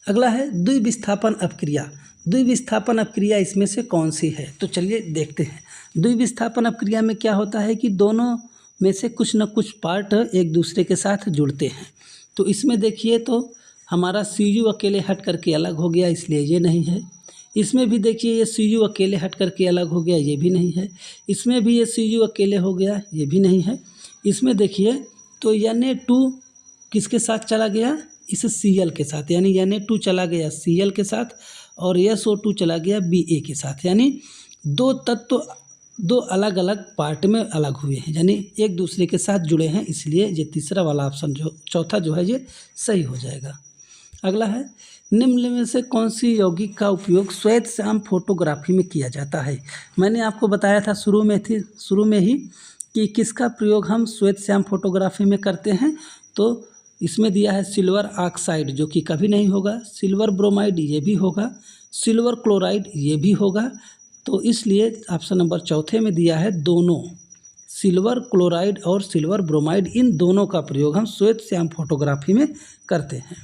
अगला है द्विविस्थापन अपक्रिया। द्विविस्थापन अपक्रिया इसमें से कौन सी है, तो चलिए देखते हैं। द्विविस्थापन अपक्रिया में क्या होता है कि दोनों में से कुछ न कुछ पार्ट एक दूसरे के साथ जुड़ते हैं। तो इसमें देखिए तो हमारा Cu अकेले हट करके अलग हो गया, इसलिए ये नहीं है। इसमें भी देखिए ये Cu अकेले हट करके अलग हो गया, ये भी नहीं है। इसमें भी ये Cu अकेले हो गया, ये भी नहीं है। इसमें देखिए तो Na2 किसके साथ चला गया, इस Cl के साथ, यानी Na2 चला गया Cl के साथ और SO2 चला गया Ba के साथ, यानी दो तत्व दो अलग अलग पार्ट में अलग हुए हैं, यानी एक दूसरे के साथ जुड़े हैं, इसलिए ये तीसरा वाला ऑप्शन जो चौथा जो है ये सही हो जाएगा। अगला है, निम्न में से कौन सी यौगिक का उपयोग श्वेत श्याम फोटोग्राफी में किया जाता है। मैंने आपको बताया था शुरू में ही कि किसका प्रयोग हम श्वेत श्याम फोटोग्राफी में करते हैं, तो इसमें दिया है सिल्वर ऑक्साइड जो कि कभी नहीं होगा, सिल्वर ब्रोमाइड ये भी होगा, सिल्वर क्लोराइड ये भी होगा। तो इसलिए ऑप्शन नंबर चौथे में दिया है दोनों, सिल्वर क्लोराइड और सिल्वर ब्रोमाइड, इन दोनों का प्रयोग हम श्वेत श्याम फोटोग्राफी में करते हैं।